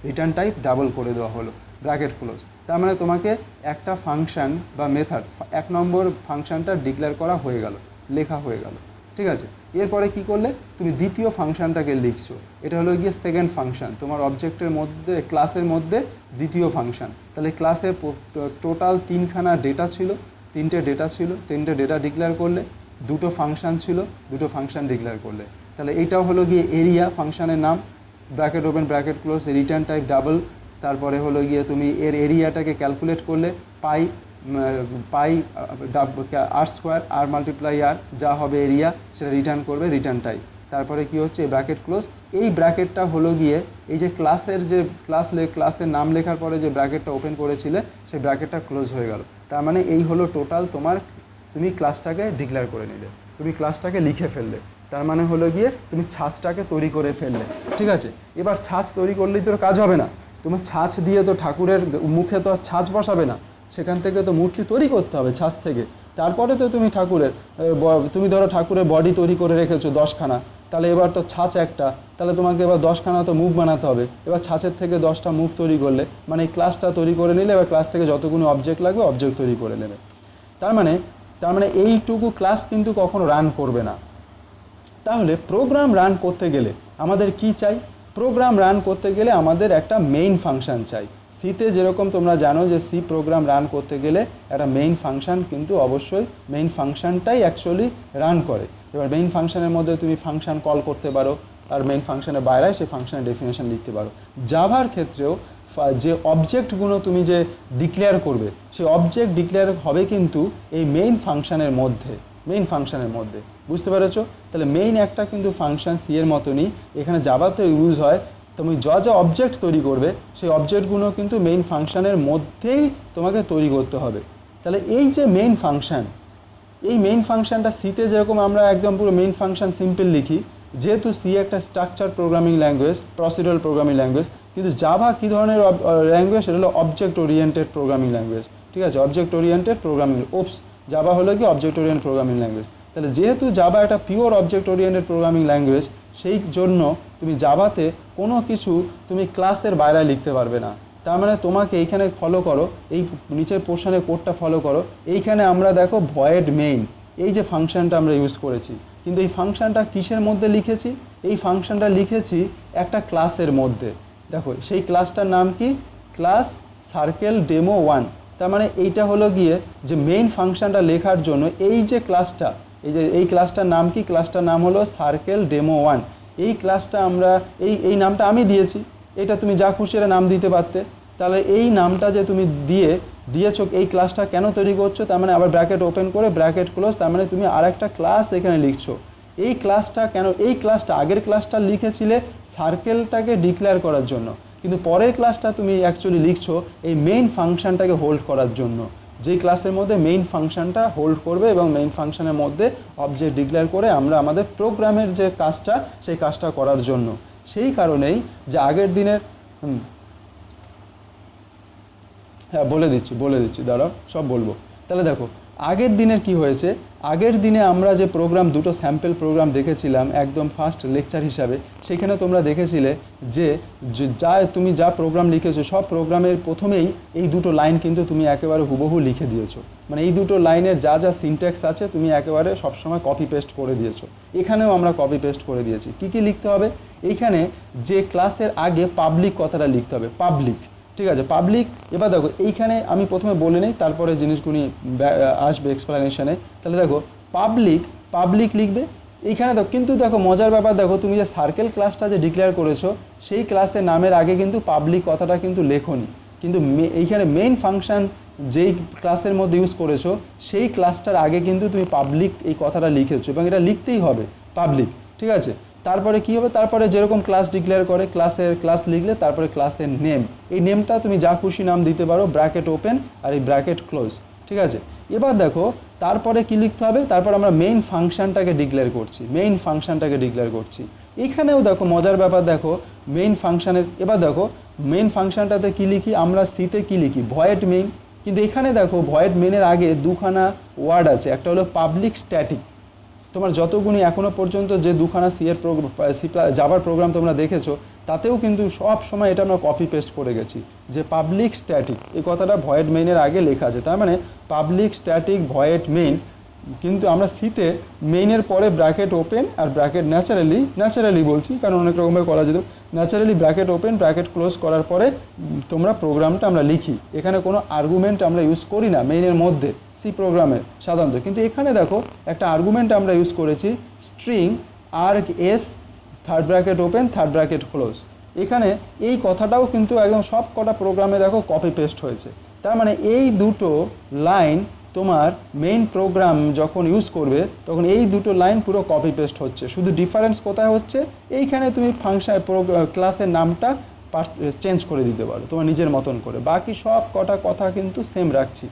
রিটার্ন টাইপ ডাবল করে দেওয়া হলো, ব্র্যাকেট ক্লোজ। তার মানে তোমাকে একটা ফাংশন বা মেথড 1 নম্বর ফাংশনটা ডিক্লেয়ার করা হয়ে গেল, লেখা হয়ে গেল, ঠিক আছে। এরপরে কি করলে তুমি দ্বিতীয় ফাংশনটাকে লিখছো, এটা হলো গিয়ে সেকেন্ড ফাংশন, তোমার অবজেক্টের মধ্যে ক্লাসের মধ্যে দ্বিতীয় ফাংশন। তাহলে ক্লাসে টোটাল 3খানা ডেটা ছিল, 3টে ডেটা ছিল, 3টে ডেটা ডিক্লেয়ার করলে, 2টো ফাংশন ছিল, 2টো ফাংশন ডিক্লেয়ার করলে। তাহলে এইটাও হলো গিয়ে এরিয়া ফাংশনের নাম, bracket open bracket close, return type double, তারপরে হলো গিয়ে তুমি এর এরিয়াটাকে ক্যালকুলেট করলে পাই আর স্কোয়ার, আর মাল্টিপ্লাই আর, যা হবে এরিয়া সেটা রিটার্ন করবে, রিটার্ন টাইপ। তারপরে কি হচ্ছে ব্র্যাকেট ক্লোজ, এই ব্র্যাকেটটা হলো গিয়ে এই যে ক্লাসের নাম লেখার পরে যে ব্র্যাকেটটা ওপেন করেছিলে সেই ব্র্যাকেটটা ক্লোজ হয়ে গেল। তার মানে এই হলো টোটাল তুমি ক্লাসটাকে ডিক্লেয়ার করে নিলে, তুমি ক্লাসটাকে লিখে ফেললে, তার মানে হলো গিয়ে তুমি ছাঁচটাকে তৈরি করে ফেললে, ঠিক আছে। এবার ছাঁচ তৈরি করলেই তো কাজ হবে না, তোমার ছাঁচ দিয়ে তো ঠাকুরের মুখে তো আর ছাঁচ বসাবে না, সেখান থেকে তো মূর্তি তৈরি করতে হবে ছাঁচ থেকে, তারপরে তো তুমি তুমি ধরো ঠাকুরের বডি তৈরি করে রেখেছো 10খানা, তাহলে এবার তো ছাঁচ একটা, তাহলে তোমাকে এবার 10খানা তো মুখ বানাতে হবে, এবার ছাঁচের থেকে 10টা মুখ তৈরি করলে, মানে এই ক্লাসটা তৈরি করে নিলে, এবার ক্লাস থেকে যতগুলো অবজেক্ট লাগবে অবজেক্ট তৈরি করে নেবে। তার মানে এইটুকু ক্লাস কিন্তু কখনো রান করবে না। তাহলে প্রোগ্রাম রান করতে গেলে আমাদের কি চাই? প্রোগ্রাম রান করতে গেলে আমাদের একটা মেইন ফাংশন চাই। সিতে যেরকম তোমরা জানো যে সি প্রোগ্রাম রান করতে গেলে একটা মেইন ফাংশন কিন্তু অবশ্যই মেইন ফাংশনটাই অ্যাকচুয়ালি রান করে। এবার মেইন ফাংশনের মধ্যে তুমি ফাংশন কল করতে পারো, আর মেইন ফাংশনের বাইরে সেই ফাংশনের ডেফিনেশন লিখতে পারো। জাভার ক্ষেত্রেও যে অবজেক্টগুলো তুমি যে ডিক্লেয়ার করবে সেই অবজেক্ট ডিক্লেয়ার হবে কিন্তু এই মেইন ফাংশনের মধ্যে, বুঝতে পেরেছো? তাহলে মেইন একটা কিন্তু ফাংশন সি এর মতনই এখানে জাভাতে ইউজ হয়। তুমি যা অবজেক্ট তৈরি করবে সেই অবজেক্টগুলো কিন্তু মেইন ফাংশনের মধ্যেই তোমাকে তৈরি করতে হবে। তাহলে এই যে মেইন ফাংশনটা সিতে যেরকম আমরা একদম পুরো মেইন ফাংশন সিম্পল লিখি, যেহেতু সি একটা structure programming language, procedural programming language, কিন্তু জাভা কী ধরনের ল্যাঙ্গুয়েজ? সেটা হলো অবজেক্ট ওরিয়েন্টেড প্রোগ্রামিং ল্যাঙ্গুয়েজ, ঠিক আছে, অবজেক্ট ওরিয়েন্টেড প্রোগ্রামিং। জাভা হলো কি অবজেক্ট ওরিয়েন্টেড প্রোগ্রামিং ল্যাঙ্গুয়েজ। তাহলে যেহেতু জাভা একটা pure object oriented programming language, সেই জন্য তুমি জাভাতে কোনো কিছু তুমি ক্লাসের বাইরে লিখতে পারবে না। তার মানে তোমাকে এইখানে ফলো করো, এই নিচের পোর্শনের কোডটা ফলো করো। এইখানে আমরা দেখো ভয়েড মেইন, এই যে ফাংশনটা আমরা ইউজ করেছি, কিন্তু এই ফাংশনটা কিসের মধ্যে লিখেছি? এই ফাংশনটা লিখেছি একটা ক্লাসের মধ্যে। দেখো সেই ক্লাসটার নাম কি? Class circle demo 1। তার মানে এইটা হলো গিয়ে যে মেইন ফাংশনটা লেখার জন্য এই যে ক্লাসটা, এই ক্লাসটার নাম কি? ক্লাসটার নাম হলো সার্কেল ডেমো 1। এই ক্লাসটা আমরা এই নামটা আমি দিয়েছি, এটা তুমি যা খুশি এটা নাম দিতে পারতে। তাহলে এই নামটা যে তুমি দিয়েছো, এই ক্লাসটা কেন তৈরি করছো? তার মানে আবার ব্র্যাকেট ওপেন করে ব্র্যাকেট ক্লোজ, তার মানে তুমি আরেকটা ক্লাস এখানে লিখছো। এই ক্লাসটা কেন? এই ক্লাসটা আগের ক্লাসটা লিখেছিলে সার্কেলটাকে ডিক্লেয়ার করার জন্য, কিন্তু পরের ক্লাসটা তুমি অ্যাকচুয়ালি লিখছো এই মেইন ফাংশনটাকে হোল্ড করার জন্য, যেই ক্লাসের মধ্যে মেইন ফাংশনটা হোল্ড করবে এবং মেইন ফাংশনের মধ্যে অবজেক্ট ডিক্লেয়ার করে আমরা আমাদের প্রোগ্রামের যে কাজটা সেই কাজটা করার জন্য। সেই কারণেই যে আগের দিনের হ্যাঁ বলে দিচ্ছি দাঁড়াও, সব বলবো। তাহলে দেখো আগের দিনের কি হয়েছে, আগের দিনে আমরা যে প্রোগ্রাম, দুটো স্যাম্পল প্রোগ্রাম দেখেছিলাম একদম ফার্স্ট লেকচার হিসাবে, সেখানে তোমরা দেখেছিলে যে তুমি যা প্রোগ্রাম লিখেছো সব প্রোগ্রামের প্রথমেই এই দুটো লাইন কিন্তু তুমি একেবারে হুবহু লিখে দিয়েছো। মানে এই দুটো লাইনের যা সিনট্যাক্স আছে তুমি একেবারে সবসময় কপি পেস্ট করে দিয়েছো। এখানেও আমরা কপি পেস্ট করে দিয়েছি। কি লিখতে হবে? এইখানে যে ক্লাসের আগে পাবলিক কথাটা লিখতে হবে, পাবলিক, ঠিক আছে, পাবলিক। এবার দেখো এইখানে আমি প্রথমে বলে নিই, তারপরে জিনিসগুলি আসবে এক্সপ্লেনেশনে। তাহলে দেখো পাবলিক লিখবে এইখানে। দেখো কিন্তু দেখো মজার ব্যাপার, দেখো তুমি যে সার্কেল ক্লাসটা যে ডিক্লেয়ার করেছো সেই ক্লাসের নামের আগে কিন্তু পাবলিক কথাটা কিন্তু লেখোনি, কিন্তু এইখানে মেইন ফাংশন যেই ক্লাসের মধ্যে ইউজ করেছো সেই ক্লাসটার আগে কিন্তু তুমি পাবলিক এই কথাটা লিখেছো এবং এটা লিখতেই হবে পাবলিক, ঠিক আছে। তারপরে কি হবে? তারপরে যেরকম ক্লাস ডিক্লেয়ার করে ক্লাস লিখলে তারপরে ক্লাসের নেম, এই নেমটা তুমি যা খুশি নাম দিতে পারো, ব্র্যাকেট ওপেন আর এই ব্র্যাকেট ক্লোজ, ঠিক আছে। এবার দেখো তারপরে কি লিখতে হবে, তারপর আমরা মেইন ফাংশনটাকে ডিক্লেয়ার করছি। এখানেও দেখো মজার ব্যাপার, দেখো মেইন ফাংশনের, এবার দেখো মেইন ফাংশনটাতে কি লিখি আমরা, সিতে কি লিখি ভয়েড মেইন, কিন্তু এখানে দেখো ভয়েড মেইনের আগে দুখানা ওয়ার্ড আছে, একটা হলো পাবলিক স্ট্যাটিক। তোমার যতগুলি এখনও পর্যন্ত যে দুখানা জাভার প্রোগ্রাম তোমরা দেখেছো তাতেও কিন্তু সব সময় এটা আমরা কপি পেস্ট করে গেছি, যে পাবলিক স্ট্যাটিক এই কথাটা ভয়েড মেইনের আগে লেখা আছে, তার মানে পাবলিক স্ট্যাটিক ভয়েড মেইন। কিন্তু আমরা সিতে মেইনের পরে ব্র্যাকেট ওপেন আর ব্র্যাকেট ন্যাচারালি বলছি কারণ অনেক রকমভাবে করা যেত, naturally bracket open bracket close করার পরে তোমরা প্রোগ্রামটা আমরা লিখি। এখানে কোনো আর্গুমেন্ট আমরা ইউজ করি না মেইনের মধ্যে সি প্রোগ্রামে সাধারণত, কিন্তু এখানে দেখো একটা আর্গুমেন্ট আমরা ইউজ করেছি string erg S third bracket open third bracket close. এখানে এই কথাটাও কিন্তু একদম সব কটা প্রোগ্রামে দেখো কপি পেস্ট হয়েছে। তার মানে এই দুটো লাইন তোমার মেইন প্রোগ্রাম যখন ইউজ করবে তখন এই দুটো লাইন পুরো কপি পেস্ট হচ্ছে, শুধু ডিফারেন্স কোথায় হচ্ছে এইখানে তুমি ফাংশন ক্লাসের নামটা চেঞ্জ করে দিতে পারো তোমার নিজের মতন করে, বাকি সব কটা কথা কিন্তু সেম রাখছি।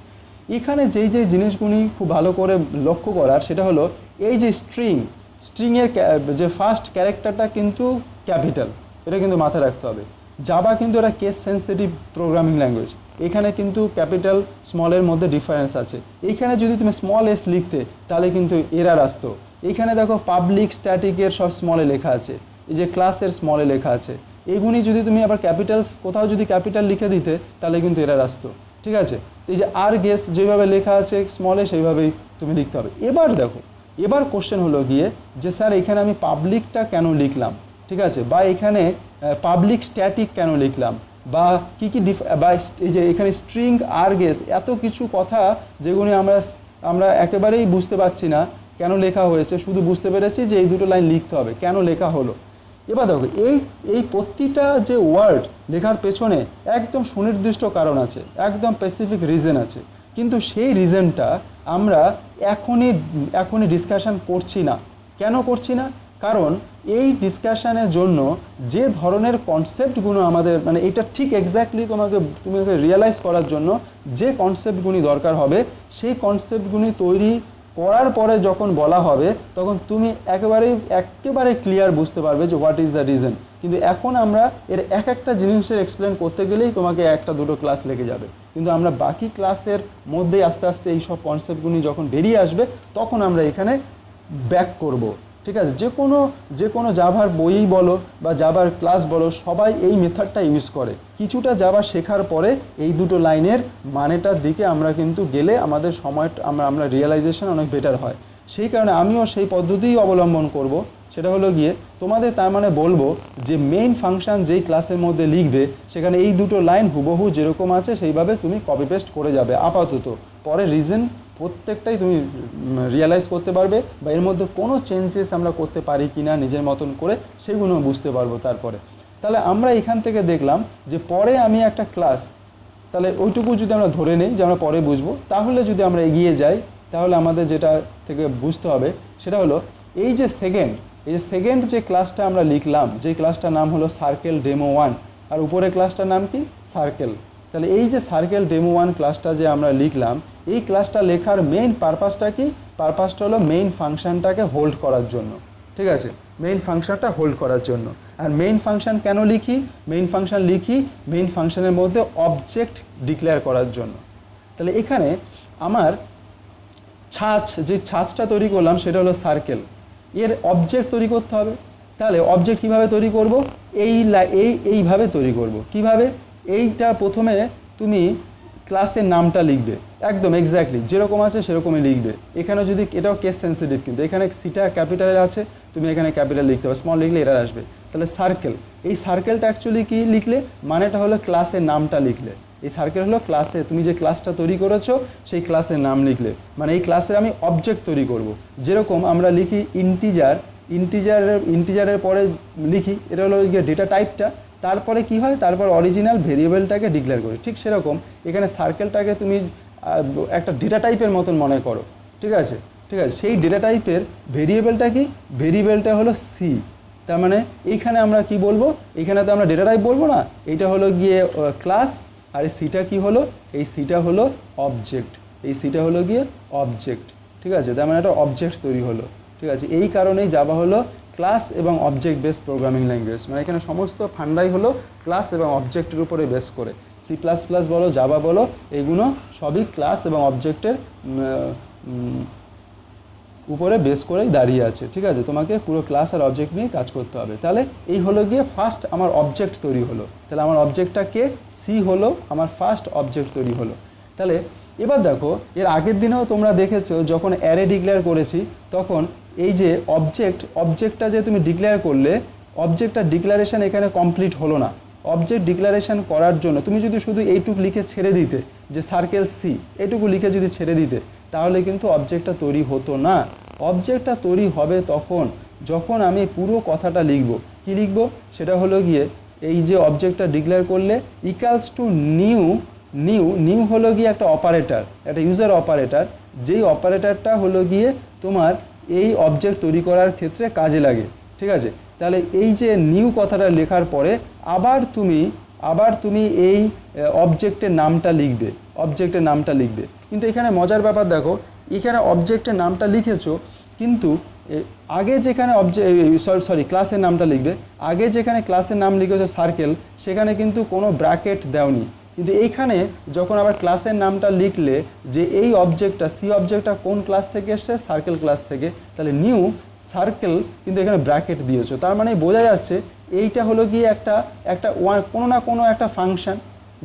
এখানে যেই জিনিসগুলি খুব ভালো করে লক্ষ্য করার সেটা হলো এই যে স্ট্রিংয়ের যে ফার্স্ট ক্যারেক্টারটা কিন্তু ক্যাপিটাল, এটা কিন্তু মাথায় রাখতে হবে। জাভা কিন্তু এটা কেস সেন্সিটিভ প্রোগ্রামিং ল্যাঙ্গুয়েজ, এখানে কিন্তু ক্যাপিটাল স্মলের মধ্যে ডিফারেন্স আছে। এইখানে যদি তুমি স্মল এস লিখতে তাহলে কিন্তু এরার আসতো। এইখানে দেখো পাবলিক স্ট্যাটিকের সব স্মলে লেখা আছে, এই যে ক্লাসের স্মলে লেখা আছে, এইগুলি যদি তুমি আবার কোথাও যদি ক্যাপিটাল লিখে দিতে তাহলে কিন্তু এরার আসতো, ঠিক আছে। এই যে আর গেস যেভাবে লেখা আছে স্মলে সেইভাবেই তুমি লিখতে হবে। এবার দেখো এবার কোশ্চেন হলো গিয়ে যে স্যার এখানে আমি পাবলিকটা কেন লিখলাম, ঠিক আছে, বা এখানে পাবলিক স্ট্যাটিক কেন লিখলাম, বা কী বা এই যে এখানে স্ট্রিং আর গেস এত কিছু কথা যেগুলি আমরা একেবারেই বুঝতে পারছি না কেন লেখা হয়েছে, শুধু বুঝতে পেরেছি যে এই দুটো লাইন লিখতে হবে, কেন লেখা হলো। এবার দেখো এই প্রতিটা যে ওয়ার্ড লেখার পেছনে একদম সুনির্দিষ্ট কারণ আছে, একদম স্পেসিফিক রিজন আছে, কিন্তু সেই রিজনটা আমরা এখনই ডিসকাশন করছি না। কেন করছি না? কারণ এই ডিসকাশনের জন্য যে ধরনের কনসেপ্টগুলো আমাদের মানে এটা ঠিক এক্স্যাক্টলি তোমাকে রিয়েলাইজ করার জন্য যে কনসেপ্টগুলি দরকার হবে সেই কনসেপ্টগুলি তৈরি করার পরে যখন বলা হবে তখন তুমি একেবারে ক্লিয়ার বুঝতে পারবে যে হোয়াট ইজ দ্য রিজন। কিন্তু এখন আমরা এর একটা জিনিসের এক্সপ্লেন করতে গেলেই তোমাকে একটা দুটো ক্লাস লেগে যাবে, কিন্তু আমরা বাকি ক্লাসের মধ্যেই আস্তে আস্তে এই সব কনসেপ্টগুলি যখন বেরিয়ে আসবে তখন আমরা এখানে ব্যাক করব, ঠিক আছে। যে কোনো জাভার বই বলো বা জাভার ক্লাস বলো সবাই এই মেথডটা ইউজ করে। কিছুটা জাভা শেখার পরে এই দুটো লাইনের মানেটার দিকে আমরা কিন্তু গেলে আমাদের সময়টা আমরা রিয়েলাইজেশন অনেক বেটার হয়। সেই কারণে আমিও সেই পদ্ধতিই অবলম্বন করব। সেটা হলো গিয়ে তোমাদের তার মানে বলবো যে মেইন ফাংশন যেই ক্লাসের মধ্যে লিখবে সেখানে এই দুটো লাইন হুবহু যেরকম আছে সেইভাবে তুমি কপি পেস্ট করে যাবে আপাতত। পরে রিজন প্রত্যেকটাই তুমি রিয়েলাইজ করতে পারবে বা এর মধ্যে কোনো চেঞ্জেস আমরা করতে পারি কি না নিজের মতন করে সেগুলো বুঝতে পারবো। তাহলে আমরা এখান থেকে দেখলাম যে পরে আমি একটা ক্লাস, তাহলে ওইটুকু যদি আমরা ধরে নেই যে আমরা পরে বুঝবো, তাহলে যদি আমরা এগিয়ে যাই তাহলে আমাদের যেটা থেকে বুঝতে হবে সেটা হলো এই যে সেকেন্ড যে ক্লাসটা আমরা লিখলাম, যে ক্লাসটার নাম হলো সার্কেল ডেমো 1 আর উপরে ক্লাসটার নাম কি সার্কেল। তাহলে এই যে সার্কেল ডেমো 1 ক্লাসটা যে আমরা লিখলাম এই ক্লাসটা লেখার মেইন পারপাসটা কি? পারপাসটা হলো মেইন ফাংশনটাকে হোল্ড করার জন্য, ঠিক আছে, মেইন ফাংশনটা হোল্ড করার জন্য। আর মেইন ফাংশন কেন লিখি? মেইন ফাংশনের মধ্যে অবজেক্ট ডিক্লেয়ার করার জন্য। তাহলে এখানে আমার যে ছাঁচটা তৈরি করলাম সেটা হলো সার্কেল, এর অবজেক্ট তৈরি করতে হবে। তাহলে অবজেক্ট কিভাবে তৈরি করব? এইভাবে তৈরি করব। কিভাবে? এইটা প্রথমে তুমি ক্লাসের নামটা লিখবে, একদম এক্স্যাক্টলি যেরকম আছে সেরকমই লিখবে। এখানে যদি এটাও কেস সেন্সিটিভ, কিন্তু এখানে সিটা ক্যাপিটালে আছে, তুমি এখানে ক্যাপিটাল লিখতে হবে, স্মল লিখলে এরার আসবে। তাহলে সার্কেল, এই সার্কেলটা অ্যাকচুয়ালি কি লিখলে? মানেটা হলো ক্লাসের নামটা লিখলে। এই সার্কেল হলো ক্লাসে তুমি যে ক্লাসটা তৈরি করেছো সেই ক্লাসের নাম লিখলে, মানে এই ক্লাসের আমি অবজেক্ট তৈরি করব। যেরকম আমরা লিখি ইন্টিজারের পরে লিখি এটা হলো ডেটা টাইপটা, তারপরে কি হয়? তারপর অরিজিনাল ভেরিয়েবলটাকে ডিক্লেয়ার করি। ঠিক সেরকম এখানে সার্কেলটাকে তুমি একটা ডেটা টাইপের মতন মনে করো, ঠিক আছে। সেই ডেটা টাইপের ভেরিয়েবলটা কি? ভেরিয়েবলটা হলো সি। তার মানে এইখানে আমরা কি বলবো? এইখানে তো আমরা ডেটা টাইপ বলবো না, এইটা হলো গিয়ে ক্লাস, আর এই সিটা কি হলো? এই সিটা হলো অবজেক্ট, এই সিটা হলো গিয়ে অবজেক্ট, ঠিক আছে। তার মানে একটা অবজেক্ট তৈরি হলো, ঠিক আছে। এই কারণেই জাভা হলো ক্লাস এবং অবজেক্ট বেস প্রোগ্রামিং ল্যাঙ্গুয়েজ। মানে এখানে সমস্ত ফান্ডাই হলো ক্লাস এবং অবজেক্টের উপরে বেস করে। সি প্লাস প্লাস বলো, জাভা বলো, এগুলো সবই ক্লাস এবং অবজেক্টের উপরে বেস করেই দাঁড়িয়ে আছে, ঠিক আছে। তোমাকে পুরো ক্লাস আর অবজেক্ট নিয়ে কাজ করতে হবে। তাহলে এই হলো গিয়ে ফার্স্ট আমার অবজেক্ট তৈরি হলো। তাহলে আমার অবজেক্টটা কে? সি হলো আমার ফার্স্ট অবজেক্ট তৈরি হলো। তাহলে এবার দেখো, এর আগের দিনেও তোমরা দেখেছো যখন অ্যারে ডিক্লেয়ার করেছি, তখন এই যে অবজেক্টটা যে তুমি ডিক্লেয়ার করলে, অবজেক্টটা ডিক্লারেশন এখানে কমপ্লিট হলো না। অবজেক্ট ডিক্লারেশন করার জন্য তুমি যদি শুধু এইটুকু লিখে ছেড়ে দিতে, যে সার্কেল সি, এইটুকু লিখে যদি ছেড়ে দিতে, তাহলে কিন্তু অবজেক্টটা তৈরি হতো না। অবজেক্টটা তৈরি হবে তখন যখন আমি পুরো কথাটা লিখব। কি লিখব? সেটা হলো গিয়ে এই যে অবজেক্টটা ডিক্লেয়ার করলে ইকুয়ালস টু নিউ হলো গিয়ে একটা অপারেটর, একটা ইউজার অপারেটর, যেই অপারেটরটা হলো গিয়ে তোমার এই অবজেক্ট তৈরি করার ক্ষেত্রে কাজে লাগে, ঠিক আছে। তাহলে এই যে নিউ কথাটা লেখার পরে আবার তুমি এই অবজেক্টের নামটা লিখবে, কিন্তু এখানে মজার ব্যাপার দেখো, এখানে অবজেক্টের নামটা লিখেছো, কিন্তু আগে যেখানে ক্লাসের নামটা লিখবে, আগে যেখানে ক্লাসের নাম লিখেছো সার্কেল, সেখানে কিন্তু কোনো ব্র্যাকেট দেওনি। কিন্তু এইখানে যখন আবার ক্লাসের নামটা লিখলে যে এই অবজেক্টটা, সি অবজেক্টটা কোন ক্লাস থেকে এসছে? সার্কেল ক্লাস থেকে, তাহলে নিউ সার্কেল কিন্তু এখানে ব্র্যাকেট দিয়েছো। তার মানে বোঝা যাচ্ছে এইটা হলো গিয়ে একটা কোনো না কোনো একটা ফাংশন,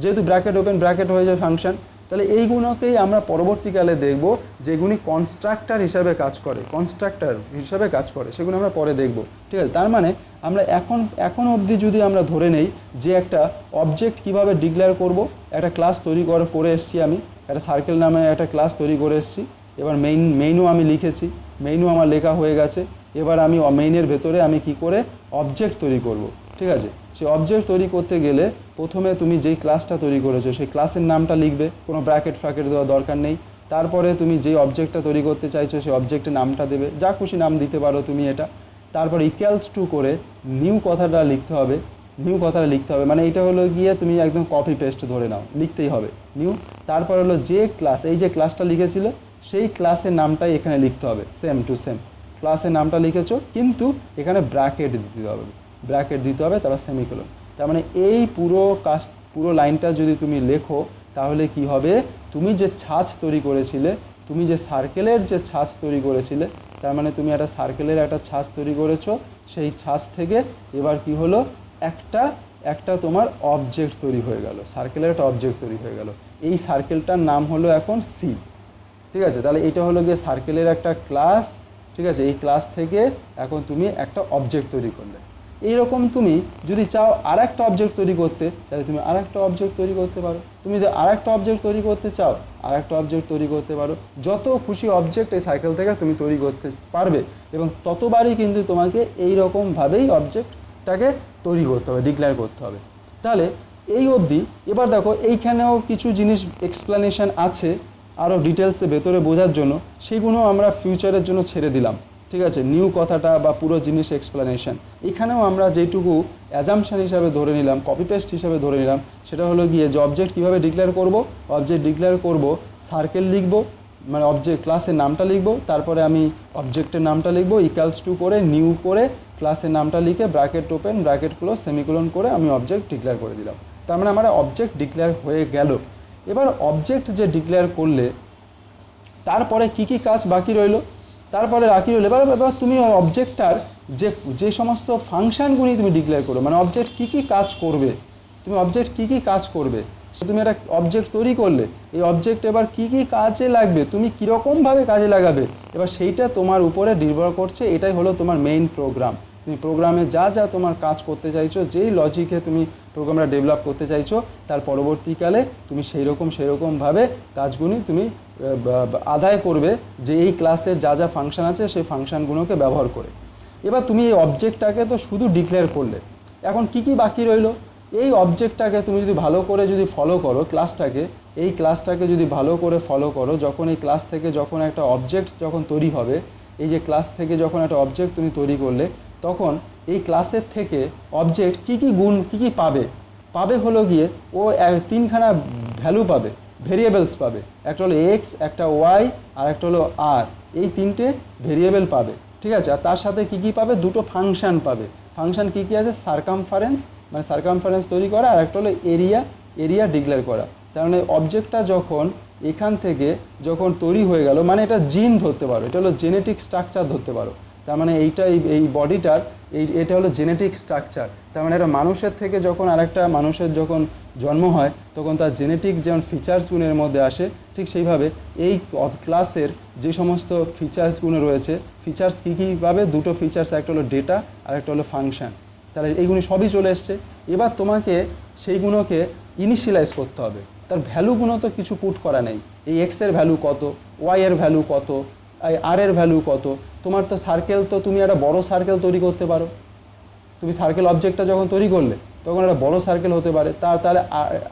যেহেতু ব্র্যাকেট ওপেন ব্র্যাকেট হয়ে যায় ফাংশন। তাহলে এইগুলোকেই আমরা পরবর্তীকালে দেখব যেগুলি কনস্ট্রাক্টর হিসাবে কাজ করে, সেগুলো আমরা পরে দেখব, ঠিক আছে। তার মানে আমরা এখন অবধি যদি আমরা ধরে নেই যে একটা অবজেক্ট কিভাবে ডিক্লেয়ার করব, একটা ক্লাস তৈরি করে এসেছি, আমি একটা সার্কেল নামে একটা ক্লাস তৈরি করে এসেছি। এবার মেইনও আমি লিখেছি, মেইনও আমার লেখা হয়ে গেছে। এবার আমি মেইনের ভেতরে আমি কি করে অবজেক্ট তৈরি করব, ঠিক আছে। সেই অবজেক্ট তৈরি করতে গেলে প্রথমে তুমি যেই ক্লাসটা তৈরি করেছো সেই ক্লাসের নামটা লিখবে, কোনো ব্র্যাকেট দেওয়ার দরকার নেই। তারপরে তুমি যেই অবজেক্টটা তৈরি করতে চাইছো সেই অবজেক্টের নামটা দেবে, যা খুশি নাম দিতে পারো তুমি এটা। তারপর ইকুয়ালস টু করে নিউ কথাটা লিখতে হবে, মানে এটা হলো গিয়ে তুমি একদম কপি পেস্ট ধরে নাও, লিখতেই হবে নিউ। তারপর হলো যে ক্লাস, এই যে ক্লাসটা লিখেছিল সেই ক্লাসের নামটাই এখানে লিখতে হবে, সেম টু সেম ক্লাসের নামটা লিখেছো, কিন্তু এখানে ব্র্যাকেট দিতে হবে, তারপর সেমিকোলন। তার মানে এই পুরো লাইনটা যদি তুমি লেখো, তাহলে কি হবে? তুমি যে ছাঁচ তৈরি করেছিলে, তুমি যে সার্কেলের যে ছাঁচ তৈরি করেছিলে, তার মানে তুমি একটা সার্কেলের একটা ছাঁচ তৈরি করেছো, সেই ছাঁচ থেকে এবার কি হলো? একটা তোমার অবজেক্ট তৈরি হয়ে গেল, সার্কেলের একটা অবজেক্ট তৈরি হয়ে গেল। এই সার্কেলটার নাম হলো এখন সি, ঠিক আছে। তাহলে এটা হলো গিয়ে সার্কেলের একটা ক্লাস, ঠিক আছে। এই ক্লাস থেকে এখন তুমি একটা অবজেক্ট তৈরি করলে। এইরকম তুমি যদি চাও আর একটা অবজেক্ট তৈরি করতে, তাহলে তুমি আর একটা অবজেক্ট তৈরি করতে পারো। তুমি যদি আর একটা অবজেক্ট তৈরি করতে চাও, আর একটা অবজেক্ট তৈরি করতে পারো। যত খুশি অবজেক্ট এই সাইকেল থেকে তুমি তৈরি করতে পারবে, এবং ততবারই কিন্তু তোমাকে এই রকমভাবেই অবজেক্টটাকে তৈরি করতে হবে, ডিক্লেয়ার করতে হবে। তাহলে এই অবধি। এবার দেখো এইখানেও কিছু জিনিস এক্সপ্লেনেশন আছে আরও ডিটেলসে ভেতরে বোঝার জন্য, সেগুলো আমরা ফিউচারের জন্য ছেড়ে দিলাম, ঠিক আছে। নিউ কথাটা বা পুরো জিনিস এক্সপ্লেনেশন, এখানেও আমরা যেটুকু অ্যাজাম্পশন হিসাবে ধরে নিলাম, কপি পেস্ট হিসাবে ধরে নিলাম, সেটা হলো গিয়ে যে অবজেক্ট কীভাবে ডিক্লেয়ার করব, সার্কেল লিখব, মানে অবজেক্ট ক্লাসের নামটা লিখব, তারপরে আমি অবজেক্টের নামটা লিখব, ইকুয়ালস টু করে নিউ করে ক্লাসের নামটা লিখে bracket open bracket close semicolon করে আমি অবজেক্ট ডিক্লেয়ার করে দিলাম। তার মানে আমার অবজেক্ট ডিক্লেয়ার হয়ে গেল। এবার অবজেক্ট যে ডিক্লেয়ার করলে তারপরে কি কাজ বাকি রইল, এবার তুমি অবজেক্টটার যে সমস্ত ফাংশানগুলি তুমি ডিক্লেয়ার করো, মানে অবজেক্ট কী কাজ করবে, তুমি একটা অবজেক্ট তৈরি করলে, এই অবজেক্ট এবার কী কাজে লাগবে, তুমি কীরকমভাবে কাজে লাগাবে, এবার সেইটা তোমার উপরে নির্ভর করছে। এটাই হলো তোমার মেইন প্রোগ্রাম। তুমি প্রোগ্রামে যা তোমার কাজ করতে চাইছো, যেই লজিকে তুমি প্রোগ্রামটা ডেভেলপ করতে চাইছো, তার পরবর্তীকালে তুমি সেইরকমভাবে কাজগুলি তুমি আদায় করবে, যে এই ক্লাসের যা ফাংশন আছে সেই ফাংশানগুলোকে ব্যবহার করে। এবার তুমি এই অবজেক্টটাকে তো শুধু ডিক্লেয়ার করলে, এখন কি বাকি রইল? এই অবজেক্টটাকে তুমি যদি ভালো করে ফলো করো, এই ক্লাসটাকে যদি ভালো করে ফলো করো, যখন এই ক্লাস থেকে যখন একটা অবজেক্ট তৈরি হবে, এই যে ক্লাস থেকে যখন একটা অবজেক্ট তুমি তৈরি করলে, তখন এই ক্লাসের থেকে অবজেক্ট কী গুণ কী পাবে হলো গিয়ে ও তিনখানা ভ্যালু পাবে। ভেরিয়েবলস পাবে, একটা হলো এক্স, একটা ওয়াই, আর একটা হলো আর, এই তিনটে ভেরিয়েবল পাবে, ঠিক আছে। আর তার সাথে কী কী পাবে, দুটো ফাংশান পাবে। ফাংশান কী কী আছে, সার্কামফারেন্স মানে সার্কামফারেন্স তৈরি করা, আর একটা হলো এরিয়া ডিক্লেয়ার করা। তার মানে অবজেক্টটা যখন এখান থেকে যখন তৈরি হয়ে গেল, মানে এটা জিন ধরতে পারো, এটা হলো জেনেটিক স্ট্রাকচার ধরতে পারো। তার মানে এইটা এই বডিটার এটা হলো জেনেটিক স্ট্রাকচার। তার মানে একটা মানুষের থেকে যখন আরেকটা মানুষের যখন জন্ম হয় তখন তার জেনেটিক যেমন ফিচার্সগুলোর মধ্যে আসে, ঠিক সেইভাবে এই ক্লাসের যে সমস্ত ফিচার্সগুলো রয়েছে, ফিচার্স কী কী পাবে, দুটো ফিচার্স, একটা হলো ডেটা আর একটা হলো ফাংশান। তাহলে এইগুলো সবই চলে এসছে। এবার তোমাকে সেইগুলোকে ইনিশিয়ালাইজ করতে হবে। তার ভ্যালুগুলো তো কিছু পুট করা নেই, এই এক্সের ভ্যালু কত, ওয়াইয়ের ভ্যালু কত, আর এর ভ্যালু কত। তোমার তো সার্কেল, তো তুমি একটা বড় সার্কেল তৈরি করতে পারো। তুমি সার্কেল অবজেক্টটা যখন তৈরি করলে তখন একটা বড় সার্কেল হতে পারে, তাহলে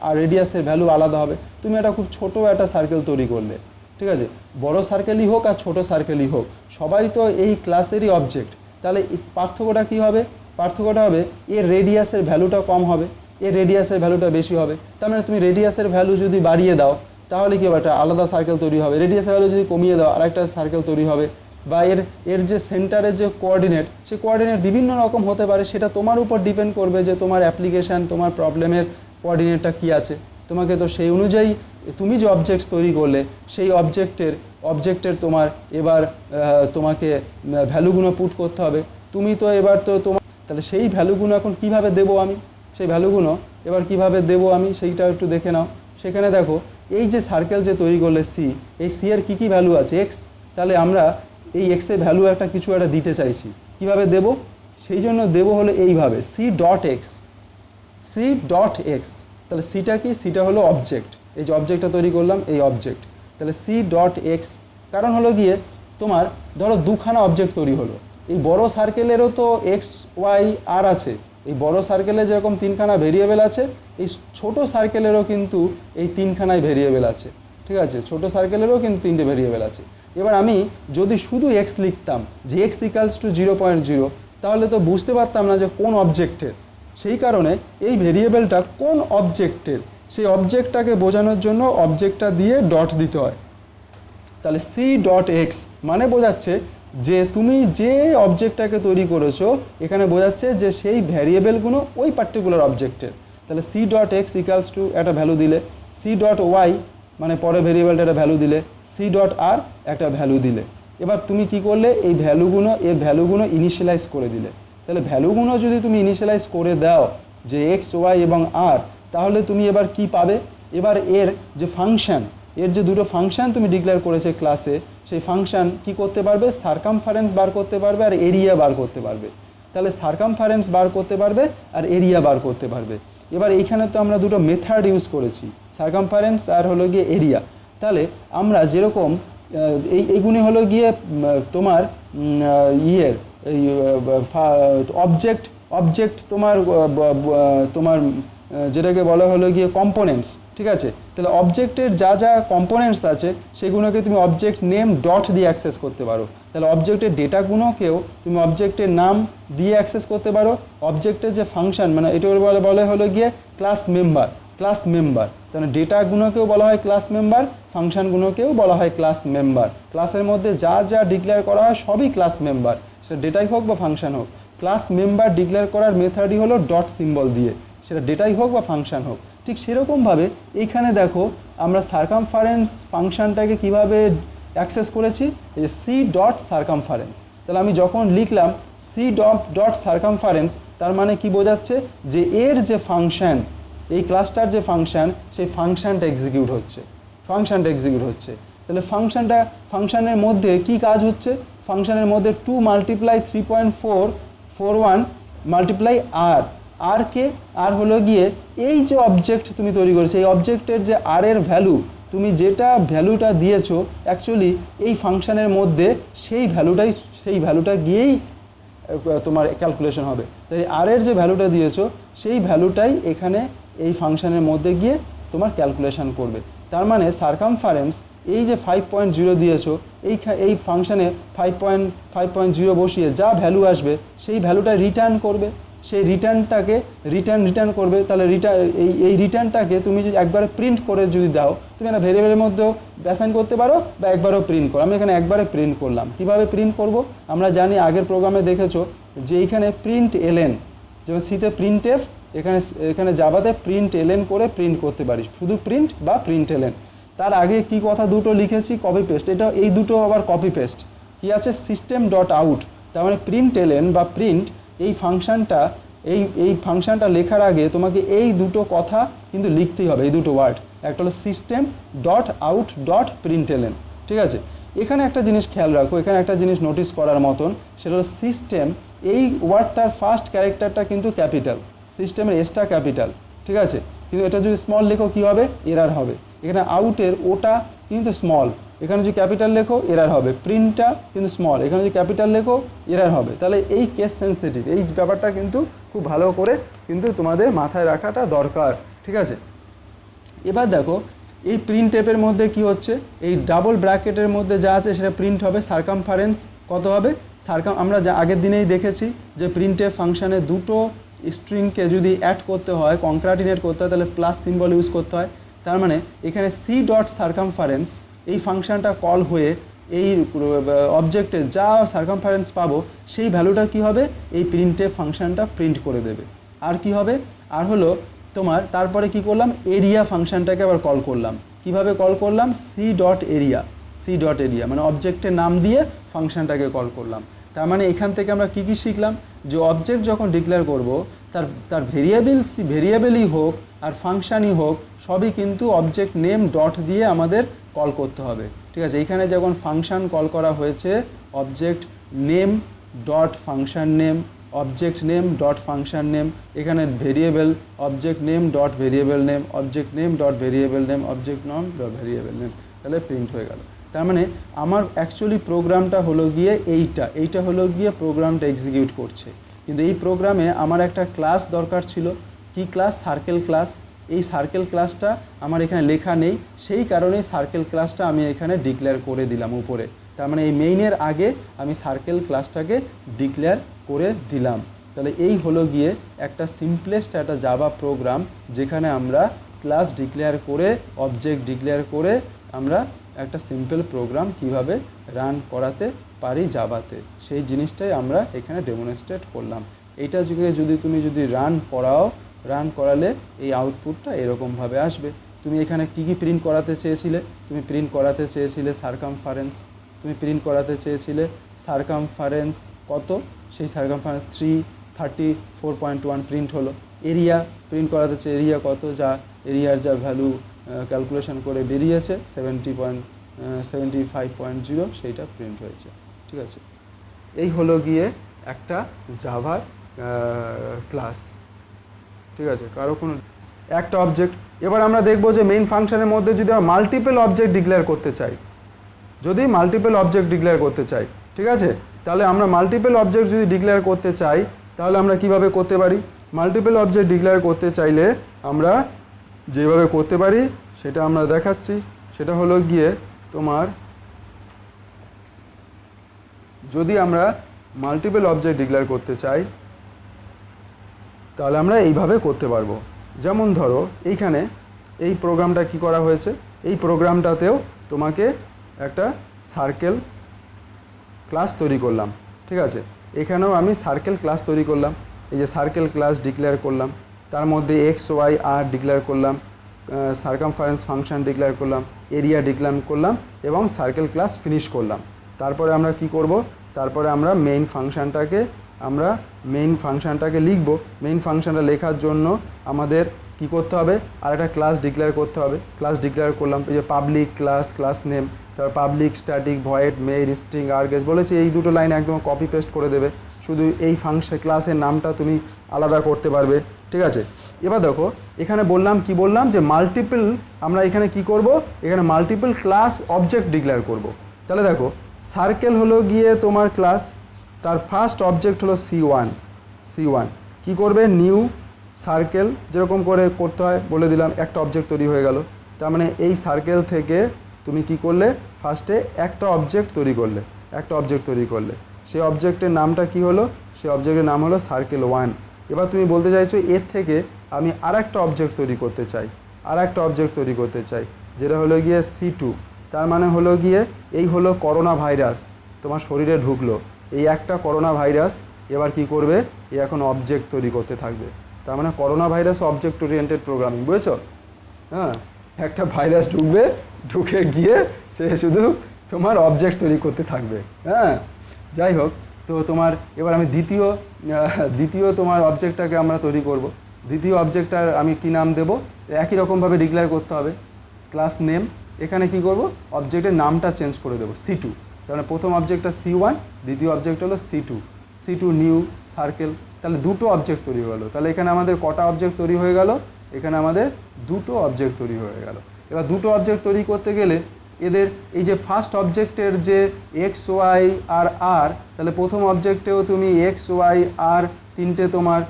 আর রেডিয়াসের ভ্যালু আলাদা হবে। তুমি একটা খুব ছোটো একটা সার্কেল তৈরি করলে, ঠিক আছে, বড় সার্কেলই হোক আর ছোটো সার্কেলই হোক, সবাই তো এই ক্লাসেরই অবজেক্ট। তাহলে পার্থক্যটা কী হবে, পার্থক্যটা হবে এর রেডিয়াসের ভ্যালুটা কম হবে, এর রেডিয়াসের ভ্যালুটা বেশি হবে। তার মানে তুমি রেডিয়াসের ভ্যালু যদি বাড়িয়ে দাও তাহলে কী হবে, একটা আলাদা সার্কেল তৈরি হবে। রেডিয়াসের ভ্যালু যদি কমিয়ে দাও আরেকটা সার্কেল তৈরি হবে। বা এর যে সেন্টারের যে কোঅর্ডিনেট, সেই কোঅর্ডিনেট বিভিন্ন রকম হতে পারে, সেটা তোমার উপর ডিপেন্ড করবে যে তোমার অ্যাপ্লিকেশান, তোমার প্রবলেমের কোঅর্ডিনেটটা কী আছে। তোমাকে তো সেই অনুযায়ী তুমি যে অবজেক্ট তৈরি করলে সেই অবজেক্টের তোমার এবার তোমাকে ভ্যালুগুলো পুট করতে হবে। তুমি তো এবার তো তোমার, তাহলে সেই ভ্যালুগুলো এখন কীভাবে দেবো আমি, সেই ভ্যালুগুলো এবার কীভাবে দেবো আমি সেইটা একটু দেখে নাও। সেখানে দেখো এই যে সার্কেল যে তৈরি করলে সি, এই সি এর কী কী ভ্যালু আছে, এক্স। তাহলে আমরা এই এক্সের ভ্যালু কিছু একটা দিতে চাইছি, কিভাবে দেব, সেই জন্য দেব হলো এইভাবে C dot X, C dot X. তাহলে সিটা কি, সিটা হলো অবজেক্ট, এই যে অবজেক্টটা তৈরি করলাম এই অবজেক্ট। তাহলে সি ডট এক্স, কারণ হলো গিয়ে তোমার ধরো দুখানা অবজেক্ট তৈরি হলো, এই বড় সার্কেলেরও তো এক্স ওয়াই আর আছে, এই বড় সার্কেলে যেরকম তিনখানা ভেরিয়েবল আছে, এই ছোট সার্কেলেরও কিন্তু এই তিনখানায় ভেরিয়েবল আছে, ঠিক আছে, ছোট সার্কেলেরও কিন্তু তিনটে ভেরিয়েবল আছে। এবার আমি যদি শুধু এক্স লিখতাম যে এক্স ইকালস টু 0.0, তাহলে তো বুঝতে পারতাম না যে কোন অবজেক্টের। সেই কারণে এই ভেরিয়েবলটা কোন অবজেক্টের, সেই অবজেক্টটাকে বোঝানোর জন্য অবজেক্টটা দিয়ে ডট দিতে হয়। তাহলে সি ডট এক্স মানে বোঝাচ্ছে যে তুমি যে অবজেক্টটাকে তৈরি করেছো, এখানে বোঝাচ্ছে যে সেই ভ্যারিয়েবলগুলো ওই পার্টিকুলার অবজেক্টের। তাহলে C dot X equals to একটা ভ্যালু দিলে, সি ডট ওয়াই মানে পরে ভেরিয়েবলটা একটা ভ্যালু দিলে, সি ডট আর একটা ভ্যালু দিলে। এবার তুমি কি করলে, এই ভ্যালুগুলো ইনিশিয়ালাইজ করে দিলে। তাহলে ভ্যালুগুলো যদি তুমি ইনিশিয়ালাইজ করে দাও যে এক্স ওয়াই এবং আর, তাহলে তুমি এবার কি পাবে, এবার এর যে ফাংশন, এর যে দুটো ফাংশন তুমি ডিক্লেয়ার করেছে ক্লাসে, সেই ফাংশন কি করতে পারবে, সার্কামফারেন্স বার করতে পারবে আর এরিয়া বার করতে পারবে। তাহলে সার্কামফারেন্স বার করতে পারবে আর এরিয়া বার করতে পারবে। এবার এইখানে তো আমরা দুটো মেথড ইউজ করেছি, সার্কামফারেন্স আর হলো গিয়ে এরিয়া। তাহলে আমরা যেরকম এইগুলি হলো গিয়ে তোমার এই অবজেক্ট তোমার যেটাকে বলা হলো গিয়ে কম্পোনেন্টস, ঠিক আছে। তাহলে অবজেক্টের যা যা কম্পোনেন্টস আছে সেগুলোকে তুমি অবজেক্ট নেম ডট দিয়ে অ্যাক্সেস করতে পারো। তাহলে অবজেক্টের ডেটাগুলোকেও তুমি অবজেক্টের নাম দিয়ে অ্যাক্সেস করতে পারো। অবজেক্টের যে ফাংশন, মানে এটা বলে হলো গিয়ে ক্লাস মেম্বার। তাহলে ডেটাগুলোকেও বলা হয় ক্লাস মেম্বার, ফাংশনগুলোকেও বলা হয় ক্লাস মেম্বার। ক্লাসের মধ্যে যা যা ডিক্লেয়ার করা হয় সবই ক্লাস মেম্বার, সেটা ডেটাই হোক বা ফাংশন হোক। ক্লাস মেম্বার ডিক্লেয়ার করার মেথডই হলো ডট সিম্বল দিয়ে, সেটা ডেটাই হোক বা ফাংশন হোক। ঠিক সেরকমভাবে এইখানে দেখো আমরা সার্কামফারেন্স ফাংশনটাকে কিভাবে অ্যাক্সেস করেছি, এই যে সি ডট সার্কামফারেন্স। তাহলে আমি যখন লিখলাম সি ডট সার্কামফারেন্স, তার মানে কি বোঝাচ্ছে যে এর যে ফাংশন, এই ক্লাসটার যে ফাংশন, সেই ফাংশনটা এক্সিকিউট হচ্ছে। তাহলে ফাংশনের মধ্যে কি কাজ হচ্ছে, ফাংশনের মধ্যে 2 × 3.441 মাল্টিপ্লাই আর হলো গিয়ে এই যে অবজেক্ট তুমি তৈরি করেছো, এই অবজেক্টের যে আর এর ভ্যালু, তুমি যেটা ভ্যালুটা দিয়েছো অ্যাকচুয়ালি এই ফাংশনের মধ্যে সেই ভ্যালুটা গিয়েই তোমার ক্যালকুলেশন হবে। তাই আর এর যে ভ্যালুটা দিয়েছো সেই ভ্যালুটাই এখানে এই ফাংশনের মধ্যে গিয়ে তোমার ক্যালকুলেশন করবে। তার মানে সার্কামফারেন্স এই যে 5.0 দিয়েছো, এই ফাংশনে 5.0 বসিয়ে যা ভ্যালু আসবে সেই ভ্যালুটা রিটার্ন করবে। সেই রিটার্নটাকে রিটার্ন করবে। তাহলে এই রিটার্নটাকে তুমি যদি একবারে প্রিন্ট করে যদি দাও, তুমি একটা ভেরিয়েবলের মধ্যেও অ্যাসাইন করতে পারো বা একবারও প্রিন্ট করো। আমি এখানে একবারে প্রিন্ট করলাম। কিভাবে প্রিন্ট করব? আমরা জানি আগের প্রোগ্রামে দেখেছো যে এইখানে প্রিন্ট এলএন, যেমন সিতে প্রিন্ট এফ, এখানে জাভাতে প্রিন্ট এলএন করে প্রিন্ট করতে পারিস, শুধু প্রিন্ট বা প্রিন্ট এলএন। তার আগে কি কথা দুটো লিখেছি, কপি পেস্ট, এটা এই দুটো আবার কপি পেস্ট। কি আছে? সিস্টেম ডট আউট, তার মানে প্রিন্ট এলএন বা প্রিন্ট এই ফাংশনটা, এই ফাংশনটা লেখার আগে তোমাকে এই দুটো কথা কিন্তু লিখতেই হবে, এই দুটো ওয়ার্ড। একটা হলো system dot out dot print LN, ঠিক আছে? এখানে একটা জিনিস খেয়াল রাখো, এখানে একটা জিনিস নোটিস করার মতন, সেটা হলো সিস্টেম, এই ওয়ার্ডটার ফার্স্ট ক্যারেক্টারটা কিন্তু ক্যাপিটাল, সিস্টেমের এসটা ক্যাপিটাল, ঠিক আছে? কিন্তু এটা যদি স্মল লেখো কী হবে? এরার হবে। এখানে আউটের ওটা কিন্তু স্মল, এখানে যদি ক্যাপিটাল লেখো এরার হবে। প্রিন্টটা কিন্তু স্মল, এখানে যদি ক্যাপিটাল লেখো এরার হবে। তাহলে এই কেস সেন্সিটিভ, এই ব্যাপারটা কিন্তু খুব ভালো করে কিন্তু তোমাদের মাথায় রাখাটা দরকার, ঠিক আছে? এবার দেখো এই প্রিন্ট টেপের মধ্যে কি হচ্ছে, এই ডাবল ব্র্যাকেটের মধ্যে যা আছে সেটা প্রিন্ট হবে। সার্কামফারেন্স কত হবে? আমরা যা আগের দিনেই দেখেছি যে প্রিন্ট টেপ ফাংশানে দুটো স্ট্রিংকে যদি অ্যাড করতে হয়, কনক্যাটিনেট করতে হয়, তাহলে প্লাস সিম্বল ইউজ করতে হয়। তার মানে এখানে সি ডট সার্কামফারেন্স এই ফাংশনটা কল হয়ে এই অবজেক্টে যা সার্কামফারেন্স পাবো সেই ভ্যালুটা কি হবে? এই প্রিন্ট টেপ ফাংশনটা প্রিন্ট করে দেবে। আর কি হবে? আর হলো তোমার তারপরে কি করলাম, এরিয়া ফাংশনটাকে আবার কল করলাম। কিভাবে কল করলাম? সি ডট এরিয়া মানে অবজেক্টের নাম দিয়ে ফাংশনটাকে কল করলাম। তার মানে এখান থেকে আমরা কি শিখলাম, যে অবজেক্ট যখন ডিক্লেয়ার করব তার ভেরিয়েবলই হোক আর ফাংশনই হোক, সবই কিন্তু অবজেক্ট নেম ডট দিয়ে আমাদের কল করতে হবে, ঠিক আছে? এখানে যখন ফাংশন কল করা হয়েছে, object name dot function name, object name dot function name, এখানে variable object name dot variable name, object name dot variable name, object name dot variable name, তাহলে প্রিন্ট হয়ে গেল। তার মানে আমার অ্যাকচুয়ালি প্রোগ্রামটা হলো গিয়ে এইটা হলো গিয়ে প্রোগ্রামটা এক্সিকিউট করছে। কিন্তু এই প্রোগ্রামে আমার একটা ক্লাস দরকার ছিল। কি ক্লাস? Circle class. এই সার্কেল ক্লাসটা আমার এখানে লেখা নেই, সেই কারণেই সার্কেল ক্লাসটা আমি এখানে ডিক্লেয়ার করে দিলাম উপরে। তার মানে এই মেইনের আগে আমি সার্কেল ক্লাসটাকে ডিক্লেয়ার করে দিলাম। তাহলে এই হলো গিয়ে একটা সিম্পলেস্ট একটা জাভা প্রোগ্রাম, যেখানে আমরা ক্লাস ডিক্লেয়ার করে, অবজেক্ট ডিক্লেয়ার করে আমরা একটা সিম্পল প্রোগ্রাম কিভাবে রান করাতে পারি জাভাতে, সেই জিনিসটাই আমরা এখানে ডেমনস্ট্রেট করলাম। এইটা যদি তুমি রান করালে এই আউটপুটটা এরকমভাবে আসবে। তুমি এখানে কি প্রিন্ট করাতে চেয়েছিলে? তুমি প্রিন্ট করাতে চেয়েছিলে সার্কামফারেন্স, তুমি প্রিন্ট করাতে চেয়েছিলে সার্কামফারেন্স কত, সেই সার্কামফারেন্স 334.1 প্রিন্ট হলো। এরিয়া প্রিন্ট করাতে চেয়ে এরিয়া কত, যা এরিয়ার যা ভ্যালু ক্যালকুলেশন করে বেরিয়েছে 75.0, সেইটা প্রিন্ট হয়েছে, ঠিক আছে? এই হলো গিয়ে একটা জাভার ক্লাস, ঠিক আছে? কারো কোনো একটা অবজেক্ট। এবার আমরা দেখব যে মেইন ফাংশনের মধ্যে যদি আমরা মাল্টিপল অবজেক্ট ডিক্লেয়ার করতে চাই, ঠিক আছে? তাহলে আমরা মাল্টিপল অবজেক্ট যদি ডিক্লেয়ার করতে চাই, তাহলে আমরা কিভাবে করতে পারি? মাল্টিপল অবজেক্ট ডিক্লেয়ার করতে চাইলে আমরা যেভাবে করতে পারি সেটা আমরা দেখাচ্ছি। সেটা হলো গিয়ে তোমার, যদি আমরা মাল্টিপল অবজেক্ট ডিক্লেয়ার করতে চাই তাহলে আমরা এইভাবে করতে পারবো। যেমন ধরো এইখানে এই প্রোগ্রামটা কি করা হয়েছে, এই প্রোগ্রামটাতেও তোমাকে একটা সার্কেল ক্লাস তৈরি করলাম, ঠিক আছে? এখানেও আমি সার্কেল ক্লাস তৈরি করলাম। এই যে সার্কেল ক্লাস ডিক্লেয়ার করলাম, তার মধ্যে এক্স ওয়াই আর ডিক্লেয়ার করলাম, সার্কামফারেন্স ফাংশন ডিক্লেয়ার করলাম, এরিয়া ডিক্লেয়ার করলাম এবং সার্কেল ক্লাস ফিনিশ করলাম। তারপরে আমরা কি করব? তারপরে আমরা মেইন ফাংশনটাকে লিখব। মেইন ফাংশনটা লেখার জন্য আমাদের কি করতে হবে? আর একটা ক্লাস ডিক্লেয়ার করতে হবে। ক্লাস ডিক্লেয়ার করলাম, এই যে পাবলিক ক্লাস নেম, তারপর public static void main string args বলেছি, এই দুটো লাইন একদম কপি পেস্ট করে দেবে, শুধু এই ক্লাসের নামটা তুমি আলাদা করতে পারবে, ঠিক আছে? এবার দেখো এখানে কি বললাম যে মাল্টিপল, আমরা এখানে কি করব? এখানে মাল্টিপল ক্লাস অবজেক্ট ডিক্লেয়ার করব। তাহলে দেখো সার্কেল হলো গিয়ে তোমার ক্লাস, তার ফার্স্ট অবজেক্ট হলো C1 কি করবে? নিউ সার্কেল, যেরকম করে করতে হয় বলে দিলাম, একটা অবজেক্ট তৈরি হয়ে গেল। তার মানে এই সার্কেল থেকে তুমি কি করলে? ফার্স্টে একটা অবজেক্ট তৈরি করলে, সেই অবজেক্টের নামটা কি হলো? সেই অবজেক্টের নাম হলো সার্কেল 1। এবার তুমি বলতে চাইছো এর থেকে আমি আরেকটা অবজেক্ট তৈরি করতে চাই, যেটা হলো গিয়ে C2। তার মানে হলো গিয়ে এই হলো করোনা ভাইরাস তোমার শরীরে ঢুকলো, এই একটা করোনা ভাইরাস এবার কি করবে, এই এখন অবজেক্ট তৈরি করতে থাকবে। তার মানে corona virus object oriented programming, বুঝেছো? হ্যাঁ, একটা ভাইরাস ঢুকে গিয়ে সে শুধু তোমার অবজেক্ট তৈরি করতে থাকবে। হ্যাঁ, যাই হোক, তো তোমার এবার আমি দ্বিতীয় তোমার অবজেক্টটাকে আমরা তৈরি করব। দ্বিতীয় অবজেক্টটার আমি কি নাম দেব, একই রকমভাবে ডিক্লেয়ার করতে হবে ক্লাস নেম। এখানে কি করব, অবজেক্টের নামটা চেঞ্জ করে দেবো C2। তাহলে প্রথম অবজেক্টটা C1, দ্বিতীয় অবজেক্ট হলো C2 নিউ সার্কেল। তাহলে দুটো অবজেক্ট তৈরি হয়ে গেলো। তাহলে এখানে আমাদের কটা অবজেক্ট তৈরি হয়ে গেল, এখানে আমাদের দুটো অবজেক্ট তৈরি হয়ে গেল। এবার দুটো অবজেক্ট তৈরি করতে গেলে এদের এই যে ফার্স্ট অবজেক্টের যে এক্স ওয়াই আর আর, তাহলে প্রথম অবজেক্টেও তুমি এক্স ওয়াই আর তিনটে তোমার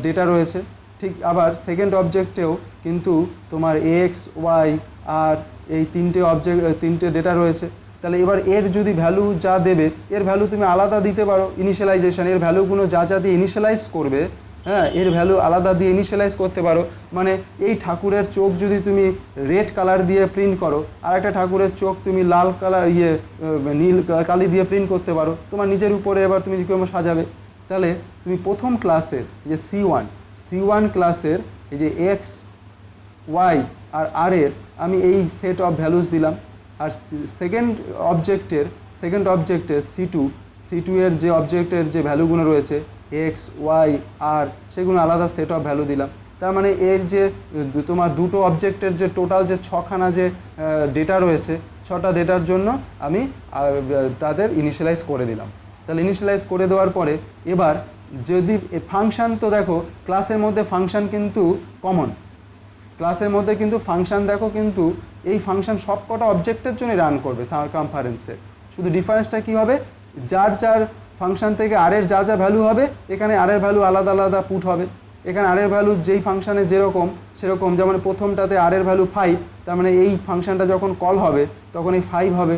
ডেটা রয়েছে, ঠিক আবার সেকেন্ড অবজেক্টেও কিন্তু তোমার এক্স ওয়াই আর এই তিনটে ডেটা রয়েছে। তাহলে এবার এর যদি ভ্যালু যা দেবে, এর ভ্যালু তুমি আলাদা দিতে পারো ইনিশিয়ালাইজেশন, এর ভ্যালুগুলো যা দিয়ে ইনিশিয়ালাইজ করবে, হ্যাঁ, এর ভ্যালু আলাদা দিয়ে ইনিশিয়ালাইজ করতে পারো। মানে এই ঠাকুরের চোখ যদি তুমি রেড কালার দিয়ে প্রিন্ট করো, আর একটা ঠাকুরের চোখ তুমি লাল কালার নীল কালি দিয়ে প্রিন্ট করতে পারো, তোমার নিজের উপরে এবার তুমি কীরকম সাজাবে। তাহলে তুমি প্রথম ক্লাসের যে C1 ক্লাসের এই যে এক্স ওয়াই আর আর এর আমি এই সেট অফ ভ্যালুস দিলাম, আর সেকেন্ড অবজেক্টের C2 এর যে অবজেক্টের যে ভ্যালুগুলো রয়েছে এক্স ওয়াই আর, সেগুলো আলাদা সেট অফ ভ্যালু দিলাম। তার মানে এর যে তোমার দুটো অবজেক্টের যে টোটাল যে 6খানা যে ডেটা রয়েছে, 6টা ডেটার জন্য আমি তাদের ইনিশিয়ালাইজ করে দিলাম। তাহলে ইনিশিয়ালাইজ করে দেওয়ার পরে এবার যদি ফাংশান, তো দেখো ক্লাসের মধ্যে ফাংশান কিন্তু কমন, ক্লাসের মধ্যে কিন্তু ফাংশান দেখো, কিন্তু এই ফাংশান সবকটা অবজেক্টের জন্য রান করবে সার্কামফারেন্সে। শুধু ডিফারেন্সটা কি হবে, যার ফাংশান থেকে আর এর যা ভ্যালু হবে, এখানে আর এর ভ্যালু আলাদা পুট হবে। এখানে আর এর ভ্যালু যেই ফাংশানে যেরকম সেরকম, যেমন প্রথমটাতে আর এর ভ্যালু 5, তার মানে এই ফাংশানটা যখন কল হবে তখন এই 5 হবে।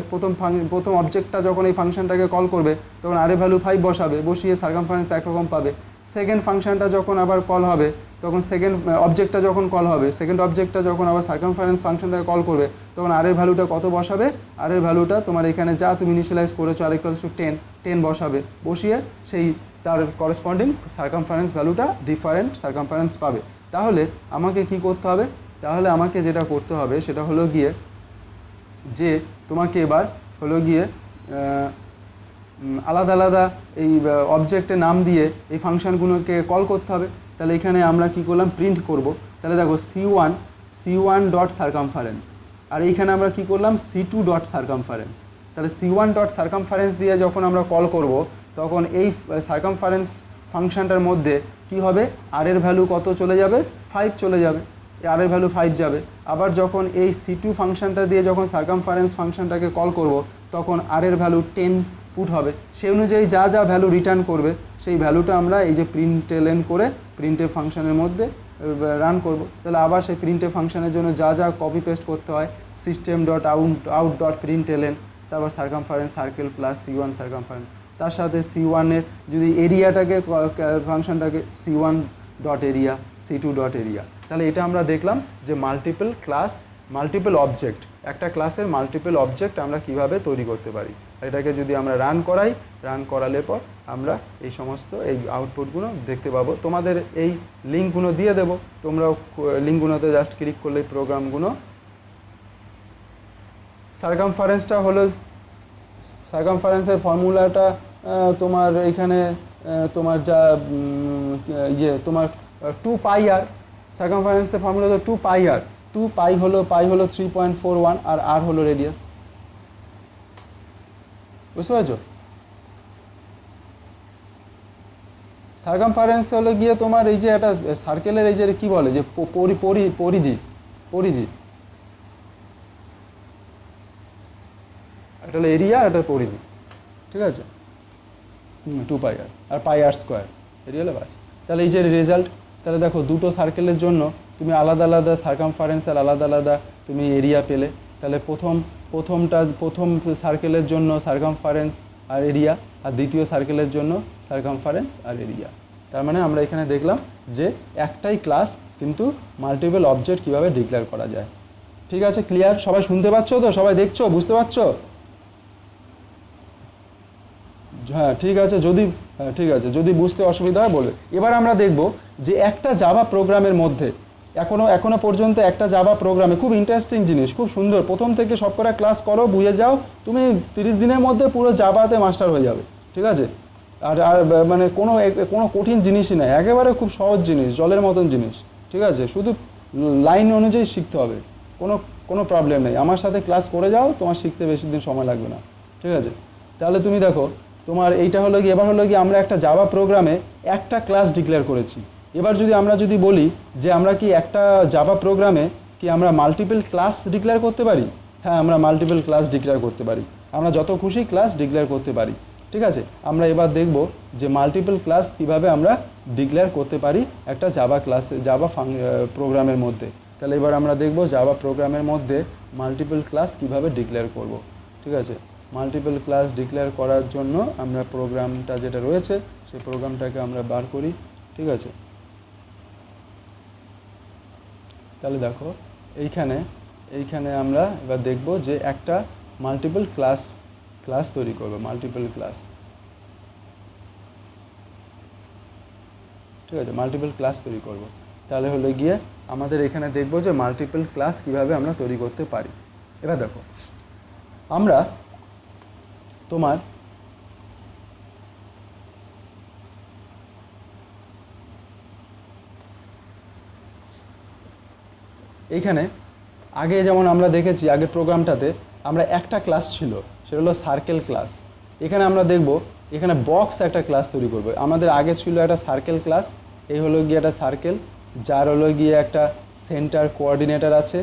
প্রথম অবজেক্টটা যখন এই ফাংশানটাকে কল করবে তখন আর এর ভ্যালু 5 বসিয়ে সার্কামফারেন্স একরকম পাবে। সেকেন্ড ফাংশানটা যখন আবার কল হবে, তখন সেকেন্ড অবজেক্টটা যখন কল হবে, সেকেন্ড অবজেক্টটা যখন আবার সার্কামফারেন্স ফাংশনটাকে কল করবে, তখন আর এর ভ্যালুটা কত বসাবে, আর এর ভ্যালুটা তোমার এখানে যা তুমি ইনিশিয়ালাইজ করেছো আর ইকুয়ালস টু 10 বসাবে, বসিয়ে সেই তার করেসপন্ডিং সার্কামফারেন্স ভ্যালুটা ডিফারেন্ট সার্কামফারেন্স পাবে। তাহলে আমাকে কি করতে হবে, তাহলে আমাকে যেটা করতে হবে সেটা হলো গিয়ে যে তোমাকে এবার হলো গিয়ে আলাদা এই অবজেক্টের নাম দিয়ে এই ফাংশনগুলোকে কল করতে হবে। তাহলে এখানে আমরা কি করলাম, প্রিন্ট করব। তাহলে দেখো C1 ডট সার্কামফারেন্স, আর এইখানে আমরা কি করলাম C2 ডট সার্কামফারেন্স। তাহলে C1 ডট সার্কামফারেন্স দিয়ে যখন আমরা কল করব, তখন এই সার্কামফারেন্স ফাংশনটার মধ্যে কি হবে, আর এর ভ্যালু কত চলে যাবে, 5 চলে যাবে, আর এর ভ্যালু 5 যাবে। আবার যখন এই C2 ফাংশনটা দিয়ে যখন সার্কামফারেন্স ফাংশনটাকে কল করব, তখন আর এর ভ্যালু 10 পুট হবে। সেই অনুযায়ী যা ভ্যালু রিটার্ন করবে সেই ভ্যালুটা আমরা এই যে প্রিন্টএলএন করে প্রিন্টএফ ফাংশনের মধ্যে রান করব। তাহলে আবার সেই প্রিন্টএফ ফাংশনের জন্য যা কপি পেস্ট করতে হয়, সিস্টেম ডট আউট ডট প্রিন্টএলএন, তারপর circumference circle plus C1 circumference, তার সাথে C1-এর যদি এরিয়াটাকে ফাংশনটাকে C1 dot area, C2 dot area. তাহলে এটা আমরা দেখলাম যে মাল্টিপল ক্লাস, মাল্টিপল অবজেক্ট, একটা ক্লাসের মাল্টিপল অবজেক্ট আমরা কিভাবে তৈরি করতে পারি। এটাকে যদি আমরা রান করালে পর আমরা এই সমস্ত এই আউটপুটগুলো দেখতে পাবো। তোমাদের এই লিঙ্কগুলো দিয়ে দেবো, তোমরাও লিঙ্কগুলোতে জাস্ট ক্লিক করলে প্রোগ্রামগুলো। সার্কামফারেন্সটা হলো, সার্কামফারেন্সের ফর্মুলাটা তোমার এখানে তোমার যা তোমার 2πr, সার্কামফারেন্সের ফর্মুলা তো 2πr, 2π হলো 3.41 আর r হলো রেডিয়াস। বুঝতে পারছো? সার্কামফারেন্স হলো গিয়ে তোমার এই যে একটা সার্কেলের এই যে কি বলে যে পরিধি, এটা হলো এরিয়া, এটা পরিধি, ঠিক আছে? 2πr আর πr², এরিয়া হলো বাস। তাহলে এই যে রেজাল্ট, তাহলে দেখো দুটো সার্কেলের জন্য তুমি আলাদা সার্কামফারেন্স আর আলাদা তুমি এরিয়া পেলে। তাহলে প্রথম সার্কেলের জন্য সার্কামফারেন্স আর এরিয়া, আর দ্বিতীয় সার্কেলের জন্য সার্কামফারেন্স আর এরিয়া। তার মানে আমরা এখানে দেখলাম যে একটাই ক্লাস কিন্তু মাল্টিপল অবজেক্ট কীভাবে ডিক্লেয়ার করা যায়। ঠিক আছে, ক্লিয়ার? সবাই শুনতে পাচ্ছ তো? সবাই দেখছো, বুঝতে পারছো? হ্যাঁ ঠিক আছে, যদি বুঝতে অসুবিধা হয় বলবে। এবার আমরা দেখব যে একটা জাভা প্রোগ্রামের মধ্যে এখনো পর্যন্ত একটা জাভা প্রোগ্রামে খুব ইন্টারেস্টিং জিনিস, খুব সুন্দর, প্রথম থেকে সবকটা ক্লাস করো, বুঝে যাও, তুমি 30 দিনের মধ্যে পুরো জাভাতে মাস্টার হয়ে যাবে। ঠিক আছে, আর মানে কোনো কঠিন জিনিসই নয়, একেবারে খুব সহজ জিনিস, জলের মতন জিনিস। ঠিক আছে, শুধু লাইন অনুযায়ী শিখতে হবে, কোনো প্রবলেম নেই। আমার সাথে ক্লাস করে যাও, তোমার শিখতে বেশি দিন সময় লাগবে না। ঠিক আছে, তাহলে তুমি দেখো তোমার এইটা হলো কি, এবার হলো কি আমরা একটা জাভা প্রোগ্রামে একটা ক্লাস ডিক্লেয়ার করেছি। এবার আমরা যদি বলি যে আমরা কি একটা জাভা প্রোগ্রামে কি আমরা মাল্টিপল ক্লাস ডিক্লেয়ার করতে পারি? হ্যাঁ, আমরা মাল্টিপল ক্লাস ডিক্লেয়ার করতে পারি, আমরা যত খুশি ক্লাস ডিক্লেয়ার করতে পারি। ঠিক আছে, আমরা এবার দেখব যে মাল্টিপল ক্লাস কিভাবে আমরা ডিক্লেয়ার করতে পারি একটা জাভা প্রোগ্রামের মধ্যে। তাহলে এবার আমরা দেখব জাভা প্রোগ্রামের মধ্যে মাল্টিপল ক্লাস কিভাবে ডিক্লেয়ার করব। ঠিক আছে, মাল্টিপল ক্লাস ডিক্লেয়ার করার জন্য আমরা প্রোগ্রামটা যেটা রয়েছে সেই প্রোগ্রামটাকে আমরা বার করি। ঠিক আছে, তাহলে দেখো এইখানে আমরা এবার দেখব যে একটা মাল্টিপল ক্লাস তৈরি করব, মাল্টিপল ক্লাস। ঠিক আছে, মাল্টিপল ক্লাস তৈরি করব। তাহলে হলো গিয়ে আমাদের এখানে দেখব যে মাল্টিপল ক্লাস কিভাবে আমরা তৈরি করতে পারি। এবার দেখো আমরা তোমার এইখানে আগে যেমন আমরা দেখেছি আগের প্রোগ্রামটাতে আমরা একটা ক্লাস ছিল, সেটা হলো সার্কেল ক্লাস। এখানে আমরা দেখব এখানে বক্স একটা ক্লাস তৈরি করব। আমাদের আগে ছিল একটা সার্কেল ক্লাস, এই হলো গিয়ে একটা সার্কেল যার হলো গিয়ে একটা সেন্টার কোঅর্ডিনেটর আছে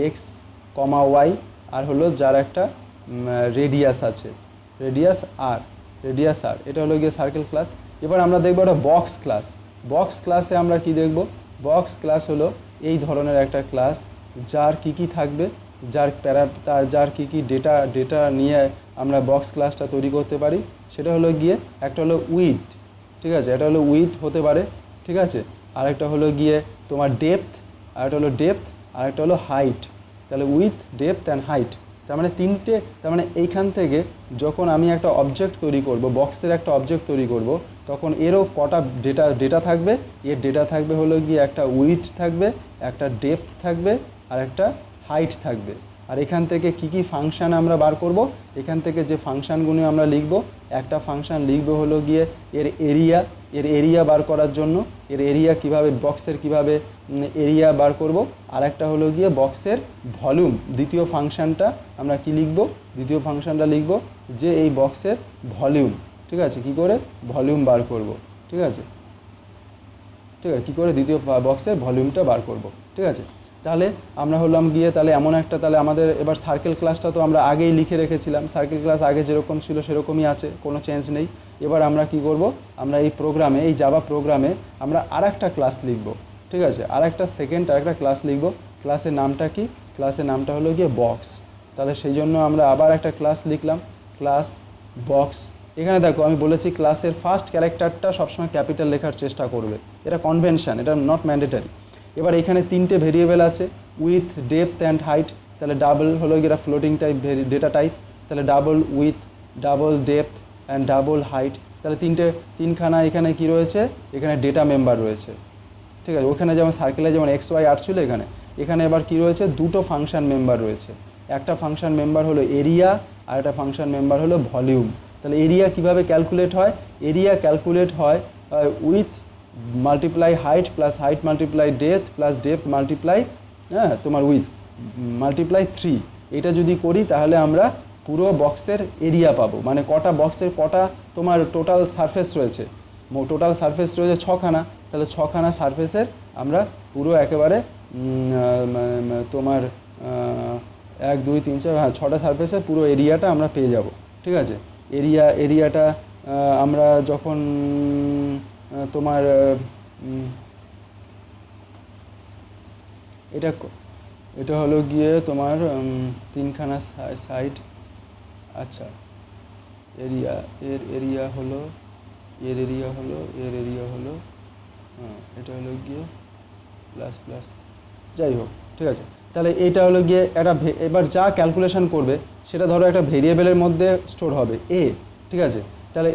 এক্স, ওয়াই, আর হলো যার একটা রেডিয়াস আছে, রেডিয়াস আর, এটা হলো গিয়ে সার্কেল ক্লাস। এবার আমরা দেখব একটা বক্স ক্লাস। বক্স ক্লাসে আমরা কি দেখব? বক্স ক্লাস হলো এই ধরনের একটা ক্লাস যার কি থাকবে, যার কি ডেটা নিয়ে আমরা বক্স ক্লাসটা তৈরি করতে পারি। সেটা হলো গিয়ে একটা হলো উইথ, ঠিক আছে, এটা হলো উইথ হতে পারে। ঠিক আছে, আরেকটা হলো গিয়ে তোমার ডেপথ, আরেকটা হলো ডেপথ, আরেকটা হলো হাইট। তাহলে উইথ, ডেপথ অ্যান্ড হাইট, তার মানে তিনটে। তার মানে এইখান থেকে যখন আমি একটা অবজেক্ট তৈরি করব, বক্সের একটা অবজেক্ট তৈরি করব, তখন এরও কটা ডেটা থাকবে। এর ডেটা থাকবে হলো গিয়ে একটা উইথ থাকবে, একটা ডেপথ থাকবে, আর একটা হাইট থাকবে। আর এখান থেকে কি ফাংশান আমরা বার করব, এখান থেকে যে ফাংশানগুলো আমরা লিখব, একটা ফাংশান লিখব হলো গিয়ে এর এরিয়া বার করার জন্য, এর এরিয়া কিভাবে, বক্সের কিভাবে এরিয়া বার করব। আর একটা হলো গিয়ে বক্সের ভলিউম। দ্বিতীয় ফাংশানটা আমরা কি লিখব? দ্বিতীয় ফাংশানটা লিখব যে এই বক্সের ভলিউম। ঠিক আছে, কি করে ভলিউম বার করব। ঠিক আছে, কী করে দ্বিতীয় বক্সের ভলিউমটা বার করব। ঠিক আছে, তাহলে আমরা হলাম গিয়ে তাহলে এমন একটা, তাহলে আমাদের এবার সার্কেল ক্লাসটা তো আমরা আগেই লিখে রেখেছিলাম, সার্কেল ক্লাস আগে যেরকম ছিল সেরকমই আছে, কোনো চেঞ্জ নেই। এবার আমরা কি করব, আমরা এই প্রোগ্রামে, এই জাভা প্রোগ্রামে আমরা আরেকটা ক্লাস লিখব। ঠিক আছে, আরেকটা ক্লাস লিখব। ক্লাসের নামটা কি? ক্লাসের নামটা হলো গিয়ে বক্স। তাহলে সেই জন্য আমরা আবার একটা ক্লাস লিখলাম, ক্লাস বক্স। এখানে দেখো আমি বলেছি ক্লাসের ফার্স্ট ক্যারেক্টারটা সবসময় ক্যাপিটাল লেখার চেষ্টা করবে, এটা কনভেনশন, এটা নট ম্যান্ডেটারি। এবার এখানে তিনটে ভেরিয়েবল আছে, উইথ, ডেপথ অ্যান্ড হাইট। তাহলে ডাবল হলো গিয়ে ফ্লোটিং টাইপ ডেটা টাইপ, তাহলে double with, double depth and double height. তাহলে তিনখানা এখানে কি রয়েছে, এখানে ডেটা মেম্বার রয়েছে। ঠিক আছে, ওখানে যেমন সার্কেলে যেমন এক্স ওয়াই আর ছিল, এখানে এবার কি রয়েছে, দুটো ফাংশন মেম্বার রয়েছে। একটা ফাংশন মেম্বার হলো এরিয়া, আর একটা ফাংশন মেম্বার হলো ভলিউম। তাহলে এরিয়া কিভাবে ক্যালকুলেট হয়? এরিয়া ক্যালকুলেট হয় with multiply height plus height multiply depth plus depth multiply তোমার উইথ মাল্টিপ্লাই 3। এটা যদি করি তাহলে আমরা পুরো বক্সের এরিয়া পাবো, মানে কটা বক্সের কটা তোমার টোটাল সারফেস রয়েছে। টোটাল সারফেস রয়েছে 6খানা, তাহলে 6খানা সারফেসের আমরা পুরো একেবারে তোমার 1 2 3 4 হ্যাঁ 6টা সারফেসের পুরো এরিয়াটা আমরা পেয়ে যাব। ঠিক আছে, এরিয়াটা আমরা যখন তোমার এটা হলো গিয়ে তোমার 3খানা সাইড। আচ্ছা, এরিয়া হলো এর এরিয়া হলো এটা হলো গিয়ে প্লাস প্লাস, যাই হোক ঠিক আছে। তাহলে এটা হলো গিয়ে একটা এবার যা ক্যালকুলেশন করবে সেটা ধরো একটা ভেরিয়েবলের মধ্যে স্টোর হবে এ, ঠিক আছে। তাহলে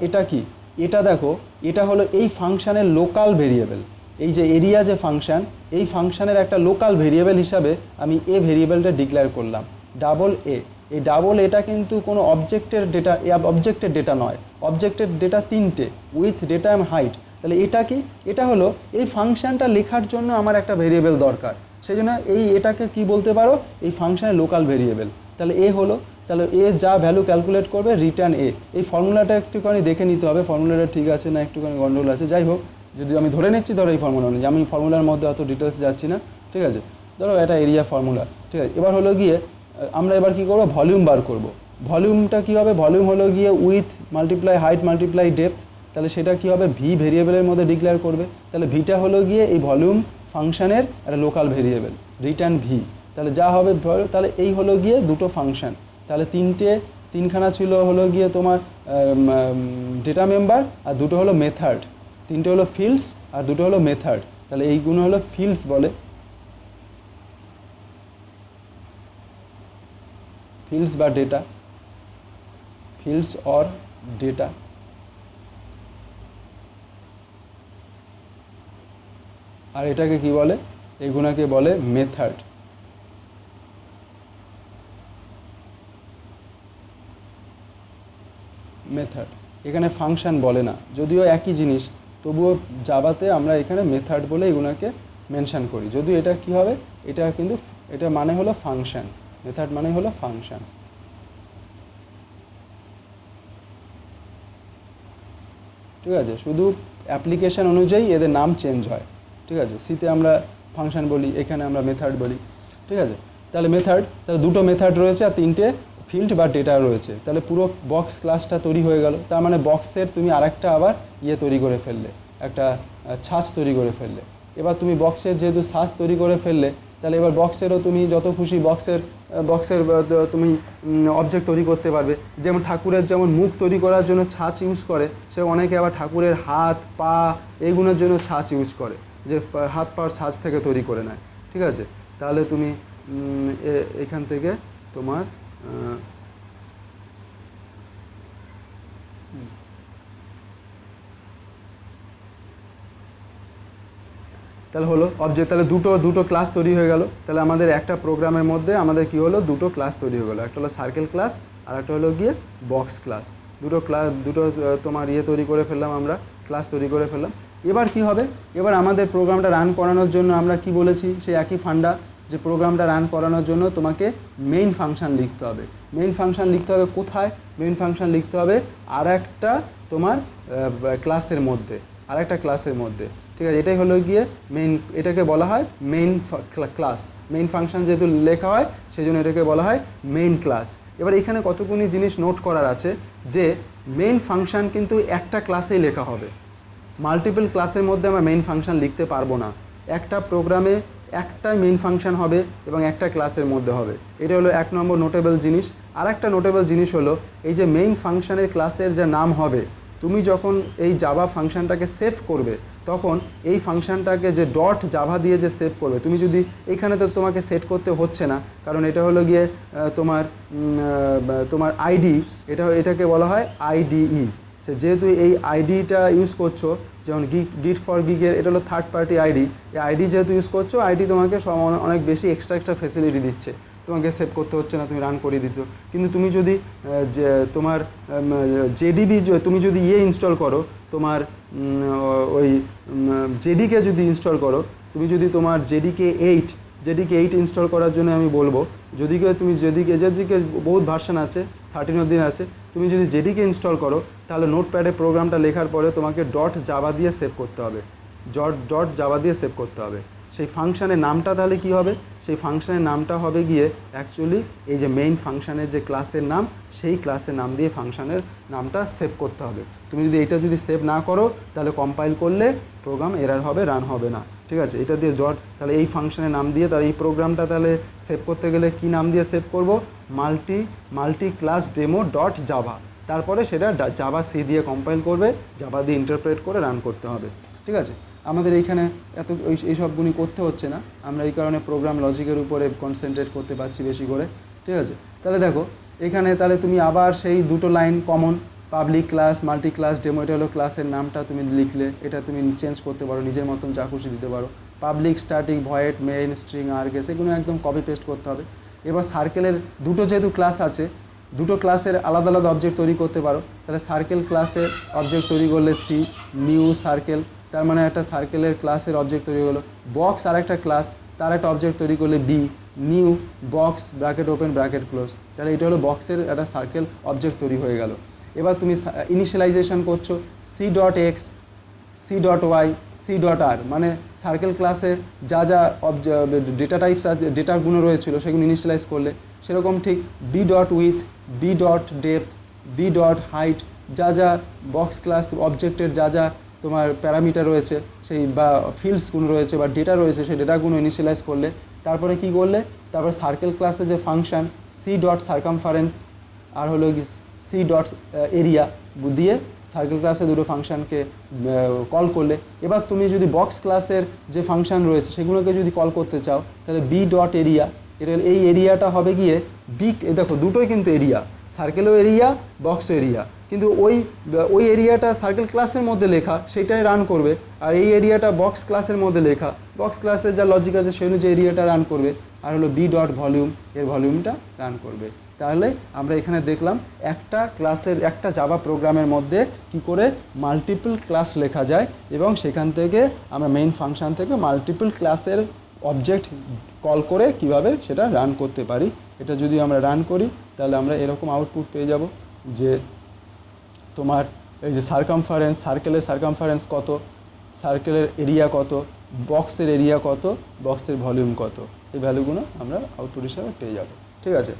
এটা কি, এটা দেখো এটা হলো এই ফাংশানের লোকাল ভেরিয়েবল, এই যে এরিয়া যে ফাংশান, এই ফাংশানের একটা লোকাল ভেরিয়েবল হিসাবে আমি এ ভেরিয়েবলটা ডিক্লেয়ার করলাম ডাবল এ। এই ডাবল এটা কিন্তু কোনো অবজেক্টের ডেটা নয়, অবজেক্টের ডেটা তিনটে, উইথ ডেটা অ্যান্ড হাইট। তাহলে এটা কি, এটা হলো এই ফাংশানটা লেখার জন্য আমার একটা ভেরিয়েবল দরকার, সেই জন্য এটাকে কি বলতে পারো, এই ফাংশানের লোকাল ভেরিয়েবল। তাহলে এ হলো, তাহলে এ যা ভ্যালু ক্যালকুলেট করবে রিটার্ন এ। এই ফর্মুলাটা একটুখানি দেখে নিতে হবে, ফর্মুলাটা ঠিক আছে না একটুখানি গন্ডগোল আছে, যাই হোক যদি আমি ধরে নিচ্ছি ধরো এই ফর্মুলা অনুযায়ী, আমি ফর্মুলার মধ্যে অত ডিটেলস যাচ্ছি না, ঠিক আছে। ধরো এটা এরিয়া ফর্মুলা, ঠিক আছে। এবার হলো গিয়ে আমরা এবার কী করবো, ভলিউম বার করব। ভলিউমটা কী হবে, ভলিউম হলো গিয়ে with multiply height multiply depth, তাহলে সেটা কী হবে ভি ভেরিয়েবলের মধ্যে ডিক্লেয়ার করবে। তাহলে ভিটা হলো গিয়ে এই ভলিউম ফাংশানের একটা লোকাল ভেরিয়েবল, রিটার্ন ভি। তাহলে যা হবে, তাহলে এই হলো গিয়ে দুটো ফাংশান, তাহলে তিনখানা ছিল হলো গিয়ে তোমার ডেটা মেম্বার, আর দুটো হলো মেথড, তিনটে হলো ফিল্ডস আর দুটো হলো মেথড। তাহলে এইগুলো হলো ফিল্ডস বলে, ফিল্ডস বা ডেটা, ফিল্ডস অর ডেটা। আর এটাকে কি বলে, এগুলোকে বলে মেথড। মেথড এখানে ফাংশন বলে না, যদিও একই জিনিস, তবুও জাভাতে আমরা এখানে মেথড বলে এগুলোকে মেনশন করি। যদিও এটা কি হবে, এটা কিন্তু এটা মানে হলো ফাংশন, মেথড মানে হলো ফাংশন। ঠিক আছে, শুধু অ্যাপ্লিকেশন অনুযায়ী এদের নাম চেঞ্জ হয়, ঠিক আছে। সিতে আমরা ফাংশন বলি, এখানে আমরা মেথড বলি, ঠিক আছে। তাহলে মেথড, তাহলে দুটো মেথড রয়েছে আর তিনটে ফিল্ড বা ডেটা রয়েছে, তাহলে পুরো বক্স ক্লাসটা তৈরি হয়ে গেল। তার মানে বক্সের তুমি আরেকটা আবার তৈরি করে ফেললে, একটা ছাঁচ তৈরি করে ফেললে। এবার তুমি বক্সের যেহেতু ছাঁচ তৈরি করে ফেললে, তাহলে এবার বক্সেরও তুমি যত খুশি বক্সের তুমি অবজেক্ট তৈরি করতে পারবে। যেমন ঠাকুরের যেমন মুখ তৈরি করার জন্য ছাঁচ ইউজ করে, সে অনেকে আবার ঠাকুরের হাত পা এইগুলোর জন্য ছাঁচ ইউজ করে, যে হাত পার ছাঁচ থেকে তৈরি করে নেয়, ঠিক আছে। তাহলে তুমি এখান থেকে তোমার তাহলে হলো অবজেক্ট, তাহলে দুটো ক্লাস তৈরি হয়ে গেল। তাহলে আমাদের একটা প্রোগ্রামের মধ্যে আমাদের কি হলো, দুটো ক্লাস তৈরি হয়ে গেলো, একটা হলো সার্কেল ক্লাস আর একটা হলো গিয়ে বক্স ক্লাস। দুটো তোমার তৈরি করে ফেললাম, আমরা ক্লাস তৈরি করে ফেললাম। এবার কি হবে, এবার আমাদের প্রোগ্রামটা রান করানোর জন্য আমরা কি বলেছি, সেই একই ফান্ডা, যে প্রোগ্রামটা রান করানোর জন্য তোমাকে মেইন ফাংশন লিখতে হবে। মেইন ফাংশন লিখতে হবে কোথায়, মেইন ফাংশন লিখতে হবে আর একটা তোমার ক্লাসের মধ্যে, আর একটা ক্লাসের মধ্যে, ঠিক আছে। এটাই হলো গিয়ে মেইন, এটাকে বলা হয় মেইন ক্লাস। মেইন ফাংশন যেহেতু লেখা হয় সেই জন্য এটাকে বলা হয় মেইন ক্লাস। এবার এখানে কতগুলি জিনিস নোট করার আছে, যে মেইন ফাংশন কিন্তু একটা ক্লাসেই লেখা হবে, মাল্টিপল ক্লাসের মধ্যে আমরা মেইন ফাংশন লিখতে পারবো না। একটা প্রোগ্রামে একটা মেইন ফাংশন হবে এবং একটা ক্লাসের মধ্যে হবে, এটা হলো এক নম্বর নোটেবল জিনিস। আর একটা নোটেবল জিনিস হলো, এই যে মেইন ফাংশনের ক্লাসের যে নাম হবে, তুমি যখন এই জাভা ফাংশনটাকে সেভ করবে, তখন এই ফাংশনটাকে যে ডট জাভা দিয়ে যে সেভ করবে, তুমি যদি এইখানে তো তোমাকে সেট করতে হচ্ছে না, কারণ এটা হলো গিয়ে তোমার আইডি, এটাকে বলা হয় আইডিই। যেহেতু এই আইডিটা ইউজ করছো, যেমন গিট ফর গিগের এটা হলো থার্ড পার্টি আইডি, এই আইডি যেহেতু ইউজ করছো, আইডি তোমাকে অনেক বেশি এক্সট্রা ফেসিলিটি দিচ্ছে, তোমাকে সেভ করতে হচ্ছে না, তুমি রান করে দিচ্ছ। কিন্তু তুমি যদি তোমার জেডিবি, তুমি যদি ইনস্টল করো, তোমার ওই জেডিকে যদি ইনস্টল করো, তুমি যদি তোমার জেডিকে 8 ইনস্টল করার জন্য আমি বলবো, জেডিকে বহুত ভার্সন আছে, 13 অবধি আছে, তুমি যদি জেডিকে ইনস্টল করো, তাহলে নোটপ্যাডে প্রোগ্রামটা লেখার পরে তোমাকে ডট জাভা দিয়ে সেভ করতে হবে, ডট জাভা দিয়ে সেভ করতে হবে। সেই ফাংশানের নামটা তাহলে কি হবে, সেই ফাংশানের নামটা হবে গিয়ে অ্যাকচুয়ালি এই যে মেইন ফাংশানের যে ক্লাসের নাম, সেই ক্লাসের নাম দিয়ে ফাংশানের নামটা সেভ করতে হবে। তুমি যদি এটা যদি সেভ না করো, তাহলে কম্পাইল করলে প্রোগ্রাম এরর হবে, রান হবে না, ঠিক আছে। এটা দিয়ে তাহলে এই ফাংশনের নাম দিয়ে, তাহলে এই প্রোগ্রামটা তাহলে সেভ করতে গেলে কি নাম দিয়ে সেভ করব, multi class demo dot Java. তারপরে সেটা জাভা সি দিয়ে কম্পাইল করবে, জাভা দিয়ে ইন্টারপ্রেট করে রান করতে হবে। ঠিক আছে, আমাদের এইখানে এত এই সবগুলি করতে হচ্ছে না, আমরা এই কারণে প্রোগ্রাম লজিকের উপরে কনসেন্ট্রেট করতে পারছি বেশি করে। ঠিক আছে, তাহলে দেখো এখানে তাহলে তুমি আবার সেই দুটো line common, public class, multi class demo, এটা হলো ক্লাসের নামটা তুমি লিখলে, এটা তুমি চেঞ্জ করতে পারো, নিজের মতন যা খুশি দিতে পারো। Public, static, void, main, string, args, এগুলো একদম কপি পেস্ট করতে হবে। এবার সার্কেলের দুটো যেহেতু ক্লাস আছে, দুটো ক্লাসের আলাদা আলাদা অবজেক্ট তৈরি করতে পারো। তাহলে সার্কেল ক্লাসের অবজেক্ট তৈরি করলে সি, নিউ সার্কেল, তার মানে একটা সার্কেলের ক্লাসের অবজেক্ট তৈরি হলো। বক্স আর একটা ক্লাস, তার একটা অবজেক্ট তৈরি করলে B, new box, bracket open bracket close, তাহলে এটা হলো বক্সের একটা সার্কেল অবজেক্ট তৈরি হয়ে গেল। এবার তুমি ইনিশিয়ালাইজেশন করছো C dot X, C dot Y, C dot R, মানে সার্কেল ক্লাসে যা যা ডেটা টাইপস আছে, ডেটাগুলো রয়েছিল সেগুলো ইনিশিয়ালাইজ করলে, সেরকম ঠিক B dot width, B dot depth, B dot height, যা যা বক্স ক্লাস অবজেক্টের যা যা তোমার প্যারামিটার রয়েছে সেই বা ফিল্ডসগুলো রয়েছে বা ডেটা রয়েছে সেই ডেটাগুলো ইনিশিয়ালাইজ করলে। তারপরে কি করলে, তারপরে সার্কেল ক্লাসে যে ফাংশন সি ডট সার্কামফারেন্স আর হলো সি ডট এরিয়া দিয়ে সার্কেল ক্লাসে দুটো ফাংশনকে কল করলে। এবার তুমি যদি বক্স ক্লাসের যে ফাংশন রয়েছে সেগুলোকে যদি কল করতে চাও তাহলে বি ডট এরিয়া, এই এরিয়াটা হবে গিয়ে বি, দেখো দুটোই কিন্তু এরিয়া, সার্কেলও এরিয়া, বক্স এরিয়া, কিন্তু ওই এরিয়াটা সার্কেল ক্লাসের মধ্যে লেখা সেটাই রান করবে, আর এই এরিয়াটা বক্স ক্লাসের মধ্যে লেখা, বক্স ক্লাসের যা লজিক আছে সেই অনুযায়ী এরিয়াটা রান করবে, আর হলো বি ডট ভলিউম, এর ভলিউমটা রান করবে। তাহলে আমরা এখানে দেখলাম একটা ক্লাসের, একটা জাভা প্রোগ্রামের মধ্যে কি করে মাল্টিপল ক্লাস লেখা যায় এবং সেখান থেকে আমরা মেইন ফাংশন থেকে মাল্টিপল ক্লাসের অবজেক্ট কল করে কিভাবে সেটা রান করতে পারি। এটা যদি আমরা রান করি তাহলে আমরা এরকম আউটপুট পেয়ে যাব যে তোমার এই যে সার্কামফারেন্স, সার্কেলের সার্কামফারেন্স কত, সার্কেলের এরিয়া কত, বক্সের এরিয়া কত, বক্সের ভলিউম কত, এই ভ্যালুগুলো আমরা আউটপুট হিসাবে পেয়ে যাব। ঠিক আছে।